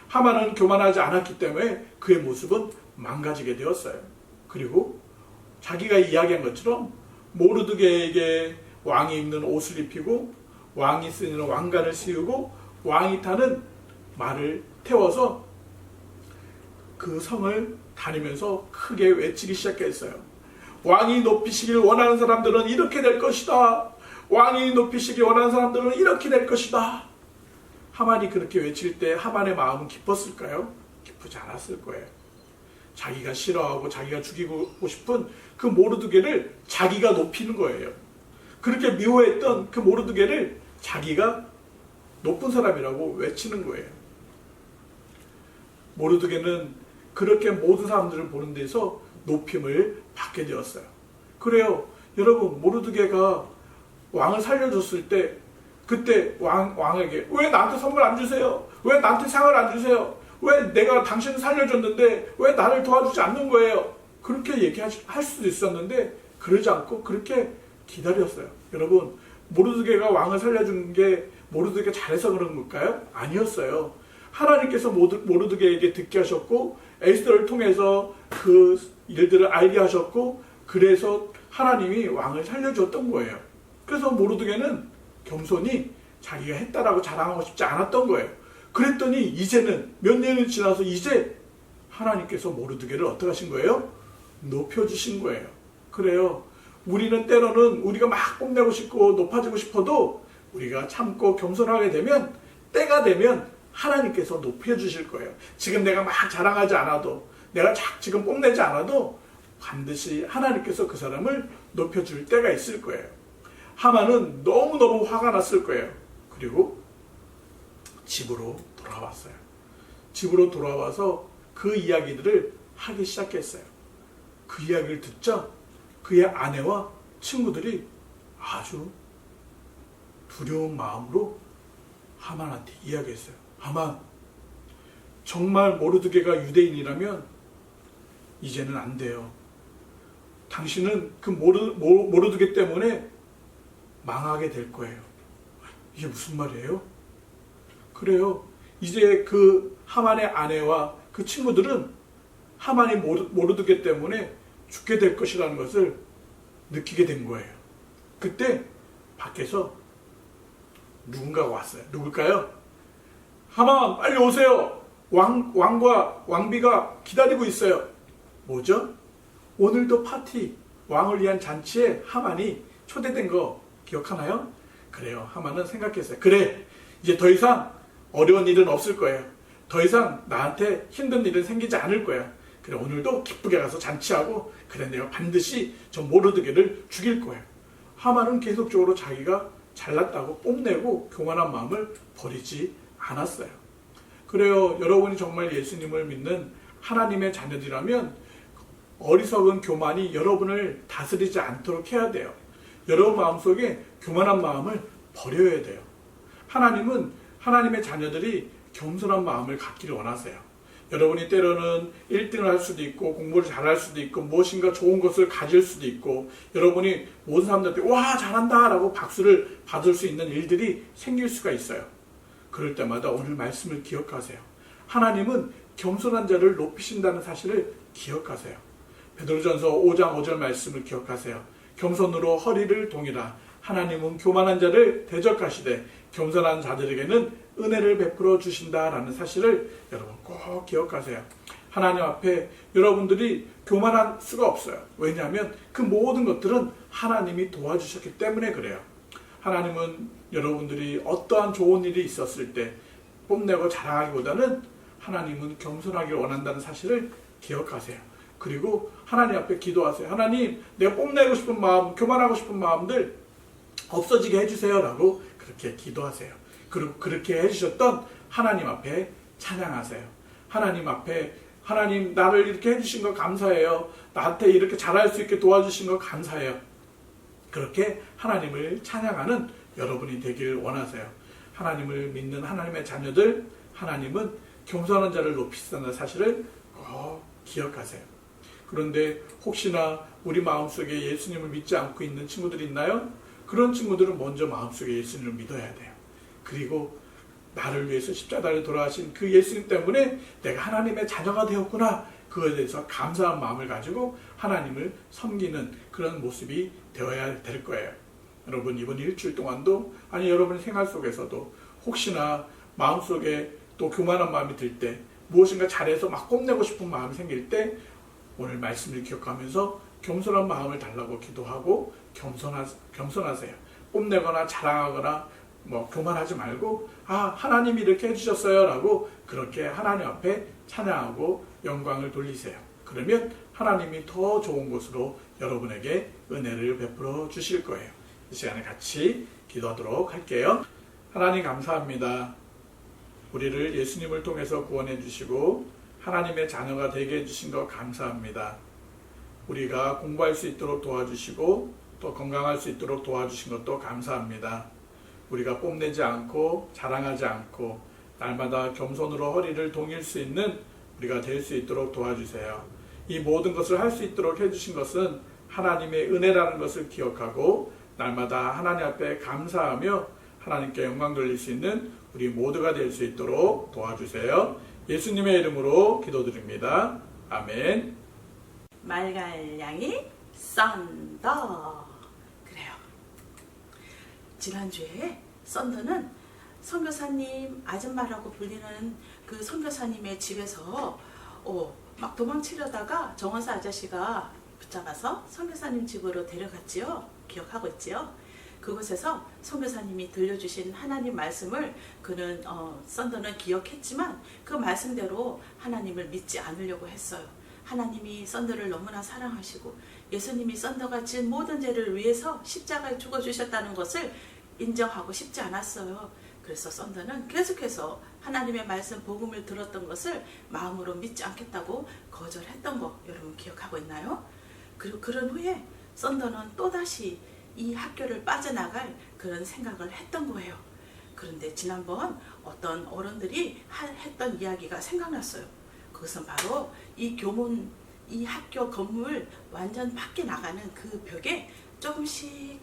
하만은 교만하지 않았기 때문에 그의 모습은 망가지게 되었어요. 그리고 자기가 이야기한 것처럼 모르드게에게 왕이 입는 옷을 입히고 왕이 쓰는 왕관을 씌우고 왕이 타는 말을 태워서 그 성을 다니면서 크게 외치기 시작했어요. 왕이 높이시길 원하는 사람들은 이렇게 될 것이다. 왕이 높이시길 원하는 사람들은 이렇게 될 것이다. 하만이 그렇게 외칠 때 하만의 마음은 기뻤을까요? 기쁘지 않았을 거예요. 자기가 싫어하고 자기가 죽이고 싶은 그 모르드게를 자기가 높이는 거예요. 그렇게 미워했던 그 모르드게를 자기가 높은 사람이라고 외치는 거예요. 모르드게는 그렇게 모든 사람들을 보는 데서 높임을 받게 되었어요. 그래요. 여러분, 모르드게가 왕을 살려줬을 때 그때 왕에게 왜 나한테 선물 안 주세요? 왜 나한테 상을 안 주세요? 왜 내가 당신을 살려줬는데 왜 나를 도와주지 않는 거예요? 그렇게 얘기할 수도 있었는데 그러지 않고 그렇게 기다렸어요. 여러분, 모르드게가 왕을 살려준 게 모르드게가 잘해서 그런 걸까요? 아니었어요. 하나님께서 모르드게에게 듣게 하셨고 에스더를 통해서 그 일들을 알게 하셨고 그래서 하나님이 왕을 살려줬던 거예요. 그래서 모르드게는 겸손히 자기가 했다라고 자랑하고 싶지 않았던 거예요. 그랬더니 이제는 몇 년이 지나서 이제 하나님께서 모르드게를 어떻게 하신 거예요? 높여주신 거예요. 그래요. 우리는 때로는 우리가 막 뽐내고 싶고 높아지고 싶어도 우리가 참고 겸손하게 되면 때가 되면 하나님께서 높여주실 거예요. 지금 내가 막 자랑하지 않아도 내가 지금 뽐내지 않아도 반드시 하나님께서 그 사람을 높여줄 때가 있을 거예요. 하만은 너무너무 화가 났을 거예요. 그리고 집으로 돌아왔어요. 집으로 돌아와서 그 이야기들을 하기 시작했어요. 그 이야기를 듣자 그의 아내와 친구들이 아주 두려운 마음으로 하만한테 이야기했어요. 하만, 정말 모르드게가 유대인이라면 이제는 안 돼요. 당신은 그 모르드게 때문에 망하게 될 거예요. 이게 무슨 말이에요? 그래요. 이제 그 하만의 아내와 그 친구들은 하만이 모르드게 때문에 죽게 될 것이라는 것을 느끼게 된 거예요. 그때 밖에서 누군가가 왔어요. 누굴까요? 하만, 빨리 오세요. 왕과 왕비가 기다리고 있어요. 뭐죠? 오늘도 파티, 왕을 위한 잔치에 하만이 초대된 거 기억하나요? 그래요. 하만은 생각했어요. 그래, 이제 더 이상 어려운 일은 없을 거예요. 더 이상 나한테 힘든 일은 생기지 않을 거야. 그래 오늘도 기쁘게 가서 잔치하고 그래 내가 반드시 저 모르드게를 죽일 거예요. 하만은 계속적으로 자기가 잘났다고 뽐내고 교만한 마음을 버리지 않았어요. 그래요. 여러분이 정말 예수님을 믿는 하나님의 자녀들이라면 어리석은 교만이 여러분을 다스리지 않도록 해야 돼요. 여러분 마음속에 교만한 마음을 버려야 돼요. 하나님은 하나님의 자녀들이 겸손한 마음을 갖기를 원하세요. 여러분이 때로는 1등을 할 수도 있고 공부를 잘할 수도 있고 무엇인가 좋은 것을 가질 수도 있고 여러분이 모든 사람들한테 와 잘한다 라고 박수를 받을 수 있는 일들이 생길 수가 있어요. 그럴 때마다 오늘 말씀을 기억하세요. 하나님은 겸손한 자를 높이신다는 사실을 기억하세요. 베드로전서 5장 5절 말씀을 기억하세요. 겸손으로 허리를 동이라 하나님은 교만한 자를 대적하시되 겸손한 자들에게는 은혜를 베풀어 주신다라는 사실을 여러분 꼭 기억하세요. 하나님 앞에 여러분들이 교만할 수가 없어요. 왜냐하면 그 모든 것들은 하나님이 도와주셨기 때문에 그래요. 하나님은 여러분들이 어떠한 좋은 일이 있었을 때 뽐내고 자랑하기보다는 하나님은 겸손하기를 원한다는 사실을 기억하세요. 그리고 하나님 앞에 기도하세요. 하나님, 내가 뽐내고 싶은 마음, 교만하고 싶은 마음들 없어지게 해주세요 라고 그렇게 기도하세요. 그리고 그렇게 해주셨던 하나님 앞에 찬양하세요. 하나님 앞에 하나님 나를 이렇게 해주신 거 감사해요. 나한테 이렇게 잘할 수 있게 도와주신 거 감사해요. 그렇게 하나님을 찬양하는 여러분이 되길 원하세요. 하나님을 믿는 하나님의 자녀들, 하나님은 겸손한 자를 높이신다는 사실을 꼭 기억하세요. 그런데 혹시나 우리 마음속에 예수님을 믿지 않고 있는 친구들이 있나요? 그런 친구들은 먼저 마음속에 예수님을 믿어야 돼요. 그리고 나를 위해서 십자가를 돌아가신 그 예수님 때문에 내가 하나님의 자녀가 되었구나. 그거에 대해서 감사한 마음을 가지고 하나님을 섬기는 그런 모습이 되어야 될 거예요. 여러분 이번 일주일 동안도 아니 여러분의 생활 속에서도 혹시나 마음속에 또 교만한 마음이 들 때 무엇인가 잘해서 막 뽐내고 싶은 마음이 생길 때 오늘 말씀을 기억하면서 겸손한 마음을 달라고 기도하고 겸손하세요. 뽐내거나 자랑하거나 교만하지 말고 하나님이 이렇게 해주셨어요 라고 그렇게 하나님 앞에 찬양하고 영광을 돌리세요. 그러면 하나님이 더 좋은 곳으로 여러분에게 은혜를 베풀어 주실 거예요. 이 시간에 같이 기도하도록 할게요. 하나님 감사합니다. 우리를 예수님을 통해서 구원해 주시고 하나님의 자녀가 되게 해주신 것 감사합니다. 우리가 공부할 수 있도록 도와주시고 또 건강할 수 있도록 도와주신 것도 감사합니다. 우리가 뽐내지 않고 자랑하지 않고 날마다 겸손으로 허리를 동일 수 있는 우리가 될 수 있도록 도와주세요. 이 모든 것을 할 수 있도록 해주신 것은 하나님의 은혜라는 것을 기억하고 날마다 하나님 앞에 감사하며 하나님께 영광 돌릴 수 있는 우리 모두가 될 수 있도록 도와주세요. 예수님의 이름으로 기도드립니다. 아멘. 말갈량이 썬더. 그래요. 지난주에 썬더는 선교사님 아줌마라고 불리는 그 선교사님의 집에서 막 도망치려다가 정원사 아저씨가 붙잡아서 선교사님 집으로 데려갔지요. 기억하고 있지요. 그곳에서 선교사님이 들려주신 하나님 말씀을 그는 썬더는 기억했지만 그 말씀대로 하나님을 믿지 않으려고 했어요. 하나님이 썬더를 너무나 사랑하시고 예수님이 썬더가 지은 모든 죄를 위해서 십자가에 죽어주셨다는 것을 인정하고 싶지 않았어요. 그래서 썬더는 계속해서 하나님의 말씀 복음을 들었던 것을 마음으로 믿지 않겠다고 거절했던 거 여러분 기억하고 있나요? 그리고 그런 후에 썬더는 또다시 이 학교를 빠져나갈 그런 생각을 했던 거예요. 그런데 지난번 어떤 어른들이 했던 이야기가 생각났어요. 그것은 바로 이 교문, 이 학교 건물 완전 밖에 나가는 그 벽에 조금씩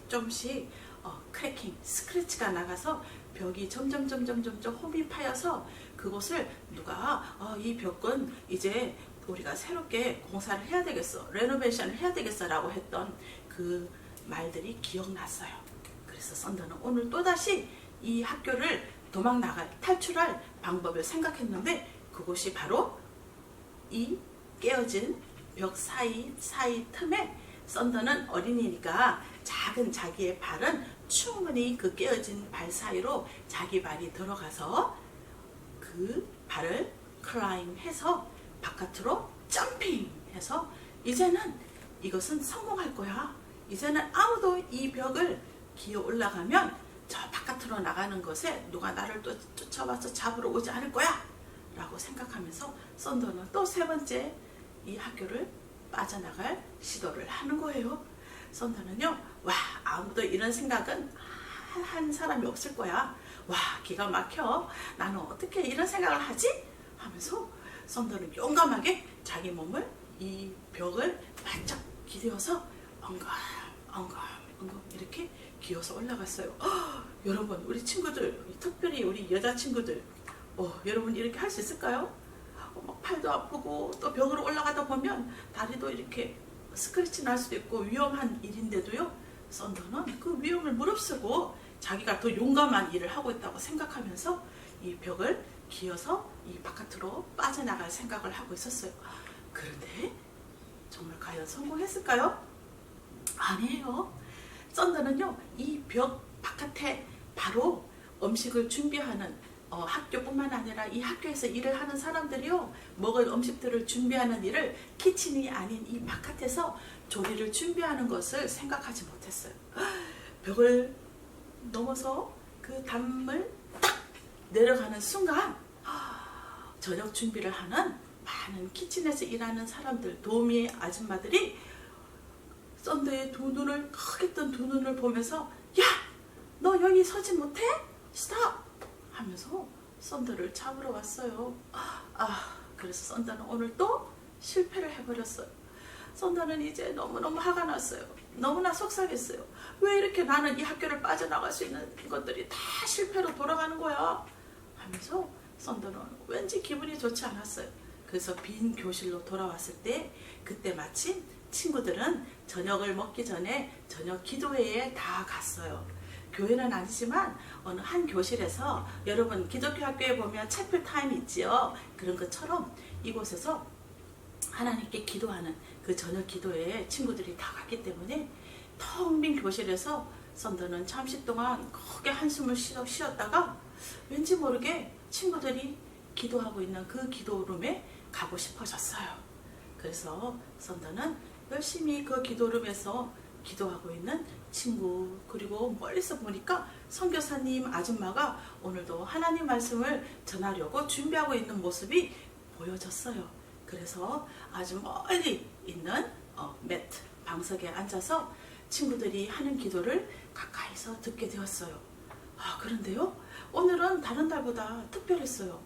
크래킹, 스크래치가 나가서 벽이 점점 홈이 파여서 그곳을 누가 이 벽은 이제 우리가 새롭게 공사를 해야 되겠어, 레노베이션을 해야 되겠어 라고 했던 그 말들이 기억났어요. 그래서 썬더는 오늘 또다시 이 학교를 탈출할 방법을 생각했는데 그곳이 바로 이 깨어진 벽 사이 틈에 썬더는 어린이니까 작은 자기의 발은 충분히 그 깨어진 발 사이로 자기 발이 들어가서 그 발을 클라임해서 바깥으로 점핑 해서 이제는 이것은 성공할 거야. 이제는 아무도 이 벽을 기어 올라가면 저 바깥으로 나가는 것에 누가 나를 또 쫓아와서 잡으러 오지 않을 거야 라고 생각하면서 썬더는 또 세 번째 이 학교를 빠져나갈 시도를 하는 거예요. 썬더는요, 와, 아무도 이런 생각은 한 사람이 없을 거야. 와, 기가 막혀. 나는 어떻게 이런 생각을 하지? 하면서 썬더는 용감하게 자기 몸을 이 벽을 바짝 기대어서 엉금 이렇게 기어서 올라갔어요. 여러분, 우리 친구들, 특별히 우리 여자친구들, 여러분 이렇게 할 수 있을까요? 막 팔도 아프고 또 벽으로 올라가다 보면 다리도 이렇게 스크래치 날 수도 있고 위험한 일인데도요, 썬더는 그 위험을 무릅쓰고 자기가 더 용감한 일을 하고 있다고 생각하면서 이 벽을 기어서 이 바깥으로 빠져나갈 생각을 하고 있었어요. 그런데 정말 과연 성공했을까요? 아니에요. 썬더는요, 이 벽 바깥에 바로 음식을 준비하는 학교뿐만 아니라 이 학교에서 일을 하는 사람들이요, 먹을 음식들을 준비하는 일을 키친이 아닌 이 바깥에서 조리를 준비하는 것을 생각하지 못했어요. 벽을 넘어서 그 담을 딱 내려가는 순간 저녁 준비를 하는 많은 키친에서 일하는 사람들, 도우미 아줌마들이 썬더의 크게 뜬 두 눈을 보면서, 야! 너 여기 서지 못해? 스탑! 하면서 썬더를 잡으러 왔어요. 그래서 썬더는 오늘 또 실패를 해버렸어요. 썬더는 이제 너무너무 화가 났어요. 너무나 속상했어요. 왜 이렇게 나는 이 학교를 빠져나갈 수 있는 것들이 다 실패로 돌아가는 거야? 하면서 썬더는 왠지 기분이 좋지 않았어요. 그래서 빈 교실로 돌아왔을 때, 그때 마침 친구들은 저녁을 먹기 전에 저녁 기도회에 다 갔어요. 교회는 아니지만 어느 한 교실에서, 여러분 기독교 학교에 보면 채플 타임이 있지요. 그런 것처럼 이곳에서 하나님께 기도하는 그 저녁 기도회에 친구들이 다 갔기 때문에 텅 빈 교실에서 썬더는 잠시 동안 크게 한숨을 쉬었다가 왠지 모르게 친구들이 기도하고 있는 그 기도룸에 가고 싶어졌어요. 그래서 썬더는 열심히 그 기도룸에서 기도하고 있는 친구, 그리고 멀리서 보니까 선교사님 아줌마가 오늘도 하나님 말씀을 전하려고 준비하고 있는 모습이 보여졌어요. 그래서 아주 멀리 있는 매트, 방석에 앉아서 친구들이 하는 기도를 가까이서 듣게 되었어요. 그런데요, 오늘은 다른 날보다 특별했어요.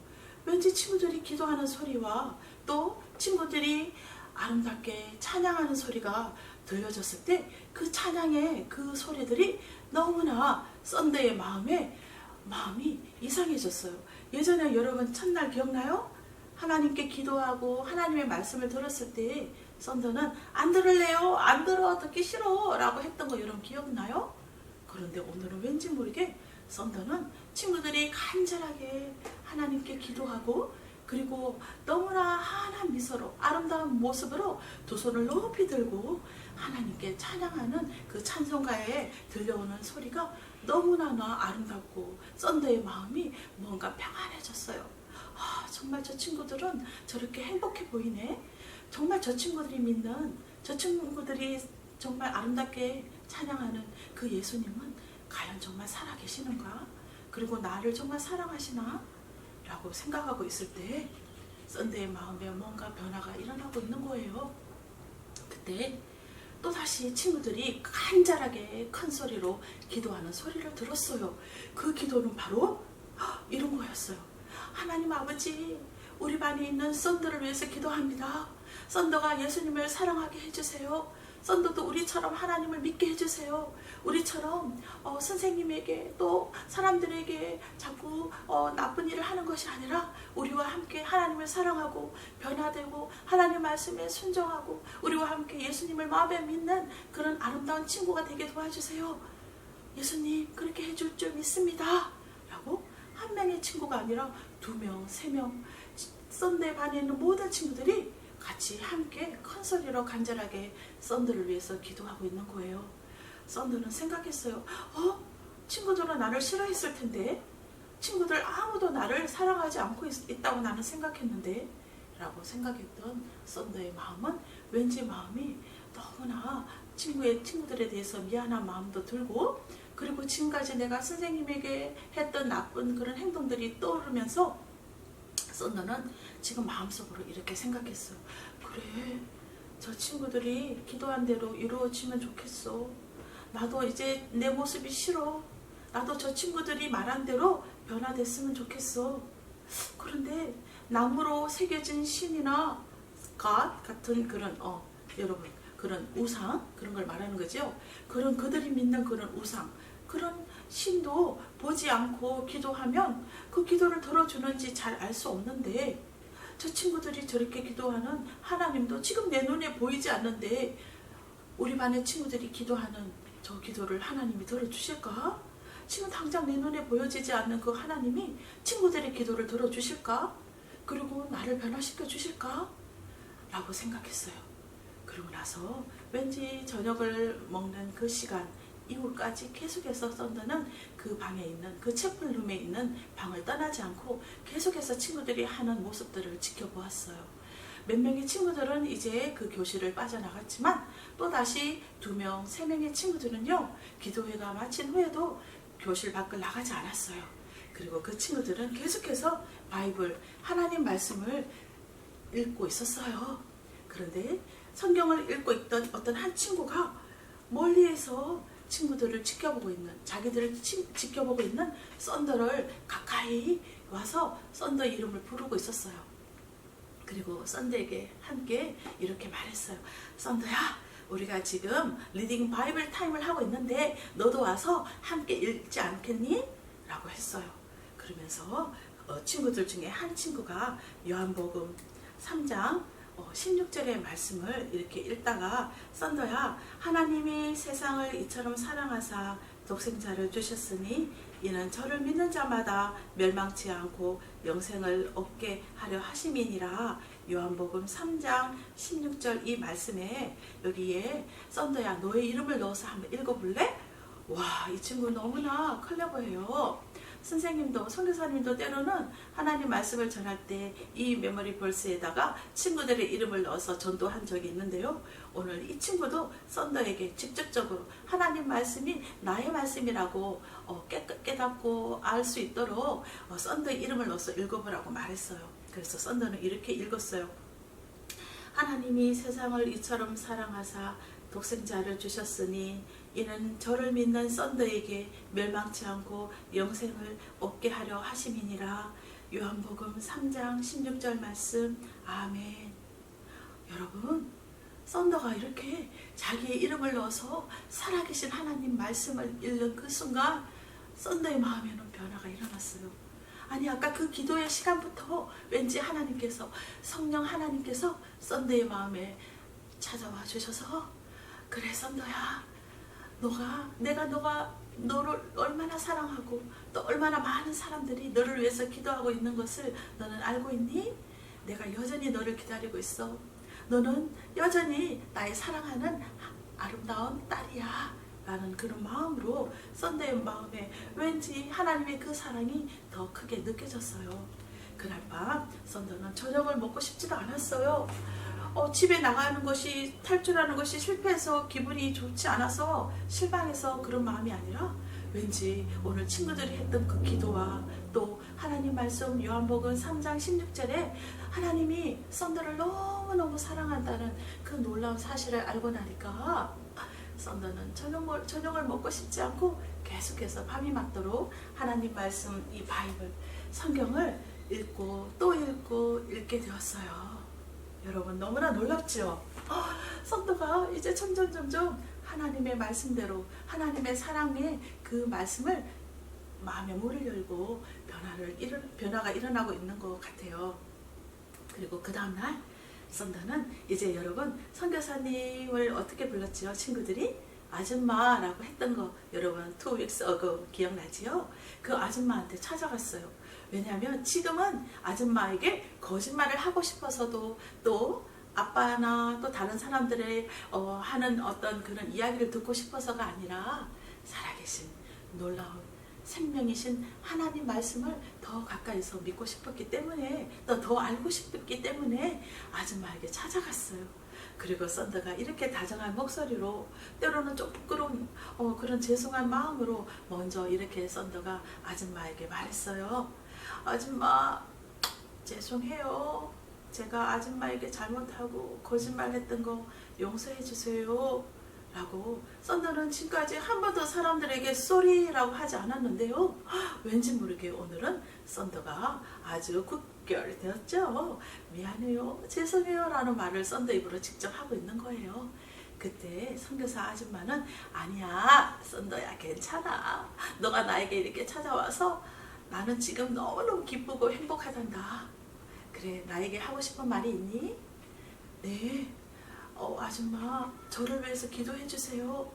왠지 친구들이 기도하는 소리와 또 친구들이 아름답게 찬양하는 소리가 들려졌을 때, 그 찬양의 그 소리들이 너무나 썬더의 마음이 이상해졌어요. 예전에 여러분 첫날 기억나요? 하나님께 기도하고 하나님의 말씀을 들었을 때 썬더는 안 들을래요, 안 들어, 듣기 싫어 라고 했던 거 여러분 기억나요? 그런데 오늘은 왠지 모르게 썬더는 친구들이 간절하게 하나님께 기도하고, 그리고 너무나 환한 미소로 아름다운 모습으로 두 손을 높이 들고 하나님께 찬양하는 그 찬송가에 들려오는 소리가 너무나 아름답고 썬더의 마음이 뭔가 평안해졌어요. 정말 저 친구들은 저렇게 행복해 보이네. 정말 저 친구들이 믿는, 저 친구들이 정말 아름답게 찬양하는 그 예수님은 과연 정말 살아계시는가? 그리고 나를 정말 사랑하시나? 라고 생각하고 있을 때 썬더의 마음에 뭔가 변화가 일어나고 있는 거예요. 그때 또다시 친구들이 간절하게 큰 소리로 기도하는 소리를 들었어요. 그 기도는 바로 이런 거였어요. 하나님 아버지, 우리 반에 있는 썬더를 위해서 기도합니다. 썬더가 예수님을 사랑하게 해주세요. 썬더도 우리처럼 하나님을 믿게 해주세요. 우리처럼 선생님에게 또 사람들에게 자꾸 나쁜 일을 하는 것이 아니라 우리와 함께 하나님을 사랑하고 변화되고 하나님 말씀에 순종하고 우리와 함께 예수님을 마음에 믿는 그런 아름다운 친구가 되게 도와주세요. 예수님 그렇게 해줄 줄 믿습니다. 라고 한 명의 친구가 아니라 2명, 3명 썬더의 반에 있는 모든 친구들이 같이 함께 큰 소리로 간절하게 썬더를 위해서 기도하고 있는 거예요. 썬더는 생각했어요. 친구들은 나를 싫어했을 텐데, 친구들 아무도 나를 사랑하지 않고 있다고 나는 생각했는데 라고 생각했던 썬더의 마음은 왠지 마음이 너무나 친구들에 대해서 미안한 마음도 들고, 그리고 지금까지 내가 선생님에게 했던 나쁜 그런 행동들이 떠오르면서 썬더는 지금 마음속으로 이렇게 생각했어요. 그래, 저 친구들이 기도한 대로 이루어지면 좋겠어. 나도 이제 내 모습이 싫어. 나도 저 친구들이 말한 대로 변화됐으면 좋겠어. 그런데 나무로 새겨진 신이나 갓 같은 그런 여러분 그런 우상, 그런 걸 말하는 거죠. 그런 그들이 믿는 그런 우상, 그런 신도 보지 않고 기도하면 그 기도를 들어주는지 잘 알 수 없는데, 저 친구들이 저렇게 기도하는 하나님도 지금 내 눈에 보이지 않는데 우리 반의 친구들이 기도하는 저 기도를 하나님이 들어주실까? 지금 당장 내 눈에 보여지지 않는 그 하나님이 친구들의 기도를 들어주실까? 그리고 나를 변화시켜 주실까? 라고 생각했어요. 그리고 나서 왠지 저녁을 먹는 그 시간 이후까지 계속해서 썬더는 그 방에 있는 그 채플룸에 있는 방을 떠나지 않고 계속해서 친구들이 하는 모습들을 지켜보았어요. 몇 명의 친구들은 이제 그 교실을 빠져나갔지만 또다시 2명, 3명의 친구들은요, 기도회가 마친 후에도 교실 밖을 나가지 않았어요. 그리고 그 친구들은 계속해서 바이블, 하나님 말씀을 읽고 있었어요. 그런데 성경을 읽고 있던 어떤 한 친구가 멀리에서 친구들을 지켜보고 있는, 자기들을 지켜보고 있는 썬더를 가까이 와서 썬더 이름을 부르고 있었어요. 그리고 썬더에게 함께 이렇게 말했어요. 썬더야, 우리가 지금 리딩 바이블 타임을 하고 있는데 너도 와서 함께 읽지 않겠니? 라고 했어요. 그러면서 친구들 중에 한 친구가 요한복음 3장 16절의 말씀을 이렇게 읽다가, 썬더야, 하나님이 세상을 이처럼 사랑하사 독생자를 주셨으니 이는 저를 믿는 자마다 멸망치 않고 영생을 얻게 하려 하심이니라. 요한복음 3장 16절 이 말씀에 여기에 썬더야, 너의 이름을 넣어서 한번 읽어볼래? 와, 이 친구 너무나 클레버해요. 선생님도 선교사님도 때로는 하나님 말씀을 전할 때 이 메모리 벌스에다가 친구들의 이름을 넣어서 전도한 적이 있는데요. 오늘 이 친구도 썬더에게 직접적으로 하나님 말씀이 나의 말씀이라고 깨닫고 알 수 있도록 썬더의 이름을 넣어서 읽어보라고 말했어요. 그래서 썬더는 이렇게 읽었어요. 하나님이 세상을 이처럼 사랑하사 독생자를 주셨으니 이는 저를 믿는 썬더에게 멸망치 않고 영생을 얻게 하려 하심이니라. 요한복음 3장 16절 말씀. 아멘. 여러분, 썬더가 이렇게 자기의 이름을 넣어서 살아계신 하나님 말씀을 읽는 그 순간 썬더의 마음에는 변화가 일어났어요. 아니, 아까 그 기도의 시간부터 왠지 하나님께서, 성령 하나님께서 썬더의 마음에 찾아와 주셔서, 그래 썬더야, 내가 너를 얼마나 사랑하고 또 얼마나 많은 사람들이 너를 위해서 기도하고 있는 것을 너는 알고 있니? 내가 여전히 너를 기다리고 있어. 너는 여전히 나의 사랑하는 아름다운 딸이야. 라는 그런 마음으로 썬더의 마음에 왠지 하나님의 그 사랑이 더 크게 느껴졌어요. 그날 밤 썬더는 저녁을 먹고 싶지도 않았어요. 집에 나가는 것이, 탈출하는 것이 실패해서 기분이 좋지 않아서 실망해서 그런 마음이 아니라 왠지 오늘 친구들이 했던 그 기도와 또 하나님 말씀 요한복음 3장 16절에 하나님이 썬더를 너무너무 사랑한다는 그 놀라운 사실을 알고 나니까 썬더는 저녁을 먹고 싶지 않고 계속해서 밤이 맞도록 하나님 말씀, 이 바이블, 성경을 읽고 또 읽게 되었어요. 여러분, 너무나 놀랍죠? 썬더가 이제 점점 하나님의 말씀대로, 하나님의 그 말씀을 마음의 문을 열고 변화가 일어나고 있는 것 같아요. 그리고 그 다음날 썬더는 이제 여러분, 선교사님을 어떻게 불렀지요? 친구들이 아줌마라고 했던 거 여러분 2 weeks ago 기억나지요? 그 아줌마한테 찾아갔어요. 왜냐하면 지금은 아줌마에게 거짓말을 하고 싶어서도, 또 아빠나 또 다른 사람들의 하는 어떤 그런 이야기를 듣고 싶어서가 아니라 살아계신 놀라운 생명이신 하나님 말씀을 더 가까이서 믿고 싶었기 때문에 또 더 알고 싶었기 때문에 아줌마에게 찾아갔어요. 그리고 썬더가 이렇게 다정한 목소리로 때로는 좀 부끄러운 그런 죄송한 마음으로 먼저 이렇게 썬더가 아줌마에게 말했어요. 아줌마 죄송해요. 제가 아줌마에게 잘못하고 거짓말했던 거 용서해 주세요. 라고 썬더는 지금까지 한 번도 사람들에게 쏘리라고 하지 않았는데요. 왠지 모르게 오늘은 썬더가 아주 굳결되었죠. 미안해요, 죄송해요 라는 말을 썬더 입으로 직접 하고 있는 거예요. 그때 선교사 아줌마는 아니야 썬더야 괜찮아. 너가 나에게 이렇게 찾아와서 나는 지금 너무너무 기쁘고 행복하단다. 그래 나에게 하고 싶은 말이 있니? 네. 아줌마 저를 위해서 기도해 주세요.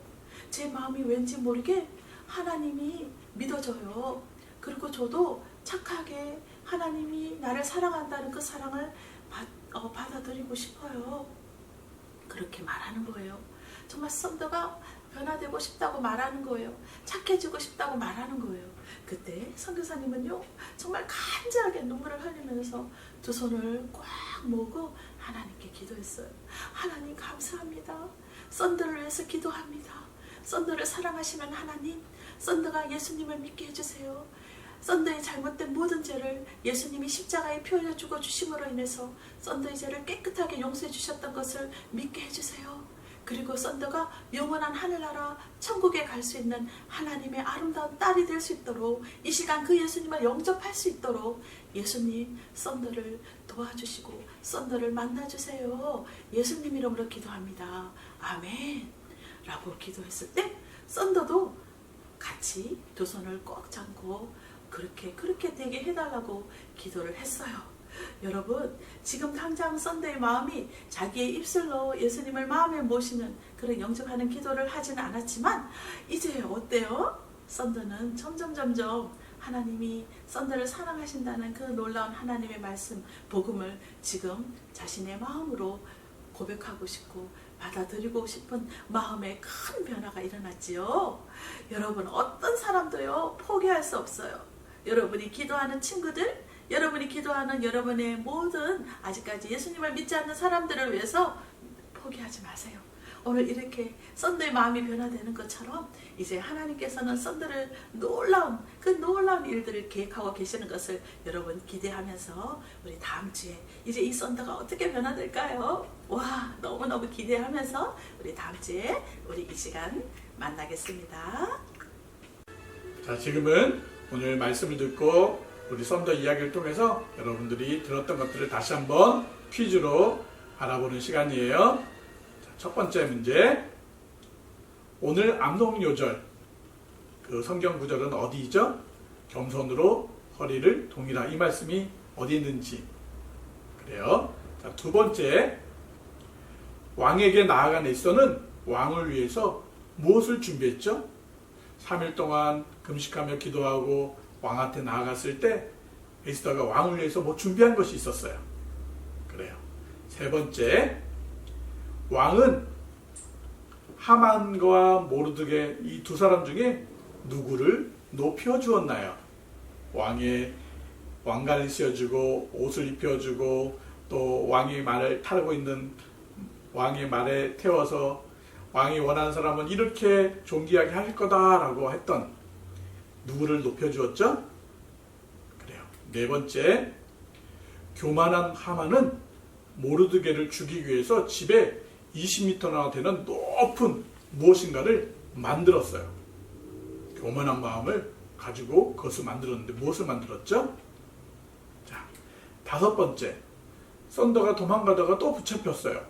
제 마음이 왠지 모르게 하나님이 믿어져요. 그리고 저도 착하게 하나님이 나를 사랑한다는 그 사랑을 받아들이고 싶어요. 그렇게 말하는 거예요. 정말 썬더가 변화되고 싶다고 말하는 거예요. 착해지고 싶다고 말하는 거예요. 그때 선교사님은요 정말 간절하게 눈물을 흘리면서 두 손을 꽉 모으고 하나님께 기도했어요. 하나님 감사합니다. 썬더를 위해서 기도합니다. 썬더를 사랑하시는 하나님, 썬더가 예수님을 믿게 해주세요. 썬더의 잘못된 모든 죄를 예수님이 십자가에 피흘려 죽어 주심으로 인해서 썬더의 죄를 깨끗하게 용서해 주셨던 것을 믿게 해주세요. 그리고 썬더가 영원한 하늘나라 천국에 갈 수 있는 하나님의 아름다운 딸이 될 수 있도록 이 시간 그 예수님을 영접할 수 있도록 예수님 썬더를 도와주시고 썬더를 만나주세요. 예수님 이름으로 기도합니다. 아멘 라고 기도했을 때 썬더도 같이 두 손을 꼭 잡고 그렇게 되게 해달라고 기도를 했어요. 여러분 지금 당장 썬더의 마음이 자기의 입술로 예수님을 마음에 모시는 그런 영접하는 기도를 하지는 않았지만 이제 어때요? 썬더는 점점 하나님이 썬더를 사랑하신다는 그 놀라운 하나님의 말씀 복음을 지금 자신의 마음으로 고백하고 싶고 받아들이고 싶은 마음에 큰 변화가 일어났지요. 여러분 어떤 사람도요 포기할 수 없어요. 여러분이 기도하는 친구들, 여러분이 기도하는 여러분의 모든 아직까지 예수님을 믿지 않는 사람들을 위해서 포기하지 마세요. 오늘 이렇게 썬더의 마음이 변화되는 것처럼 이제 하나님께서는 썬더를 놀라운 일들을 계획하고 계시는 것을 여러분 기대하면서 우리 다음 주에 이제 이 썬더가 어떻게 변화될까요? 와 너무너무 기대하면서 우리 다음 주에 우리 이 시간 만나겠습니다. 자, 지금은 오늘 말씀을 듣고 우리 썬더 이야기를 통해서 여러분들이 들었던 것들을 다시 한번 퀴즈로 알아보는 시간이에요. 자, 첫 번째 문제. 오늘 암송요절 그 성경 구절은 어디죠? 겸손으로 허리를 동이라 이 말씀이 어디 있는지. 그래요. 자, 두 번째. 왕에게 나아간 에스더는 왕을 위해서 무엇을 준비했죠? 3일 동안 금식하며 기도하고 왕한테 나아갔을 때 에스더가 왕을 위해서 뭐 준비한 것이 있었어요. 그래요. 세 번째, 왕은 하만과 모르드게 이 두 사람 중에 누구를 높여주었나요? 왕관을 씌워주고 옷을 입혀주고 또 왕의 말을 타고 있는 왕의 말에 태워서 왕이 원하는 사람은 이렇게 존귀하게 할 거다라고 했던 누구를 높여주었죠? 그래요. 네 번째, 교만한 하만은 모르드게를 죽이기 위해서 집에 20m나 되는 높은 무엇인가를 만들었어요. 교만한 마음을 가지고 그것을 만들었는데 무엇을 만들었죠? 자, 다섯 번째, 썬더가 도망가다가 또 붙잡혔어요.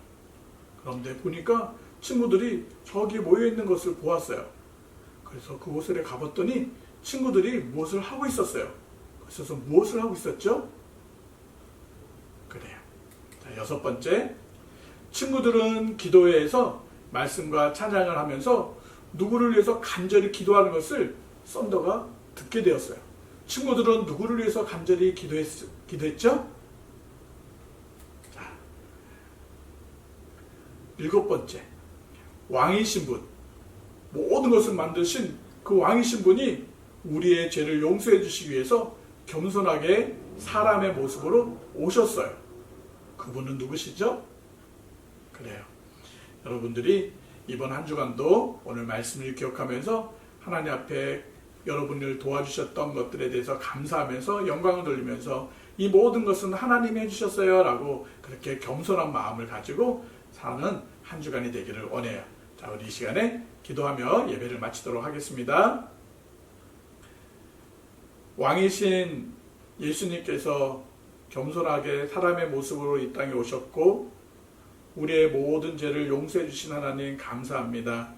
그런데 보니까 친구들이 저기 모여있는 것을 보았어요. 그래서 그곳에 가봤더니 친구들이 무엇을 하고 있었어요. 그래서 무엇을 하고 있었죠? 그래요. 자, 여섯 번째, 친구들은 기도회에서 말씀과 찬양을 하면서 누구를 위해서 간절히 기도하는 것을 썬더가 듣게 되었어요. 친구들은 누구를 위해서 간절히 기도했죠? 자, 일곱 번째, 왕이신 분, 모든 것을 만드신 그 왕이신 분이 우리의 죄를 용서해 주시기 위해서 겸손하게 사람의 모습으로 오셨어요. 그분은 누구시죠? 그래요. 여러분들이 이번 한 주간도 오늘 말씀을 기억하면서 하나님 앞에 여러분을 도와주셨던 것들에 대해서 감사하면서 영광을 돌리면서 이 모든 것은 하나님이 해주셨어요 라고 그렇게 겸손한 마음을 가지고 사는 한 주간이 되기를 원해요. 자, 우리 이 시간에 기도하며 예배를 마치도록 하겠습니다. 왕이신 예수님께서 겸손하게 사람의 모습으로 이 땅에 오셨고 우리의 모든 죄를 용서해 주신 하나님 감사합니다.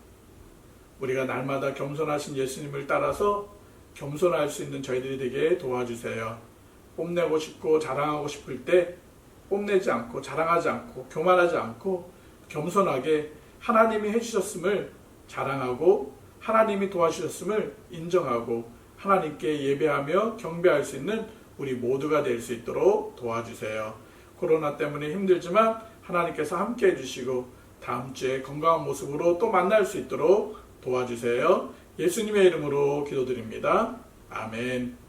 우리가 날마다 겸손하신 예수님을 따라서 겸손할 수 있는 저희들이 되게 도와주세요. 뽐내고 싶고 자랑하고 싶을 때 뽐내지 않고 자랑하지 않고 교만하지 않고 겸손하게 하나님이 해주셨음을 자랑하고 하나님이 도와주셨음을 인정하고 하나님께 예배하며 경배할 수 있는 우리 모두가 될 수 있도록 도와주세요. 코로나 때문에 힘들지만 하나님께서 함께 해주시고 다음 주에 건강한 모습으로 또 만날 수 있도록 도와주세요. 예수님의 이름으로 기도드립니다. 아멘.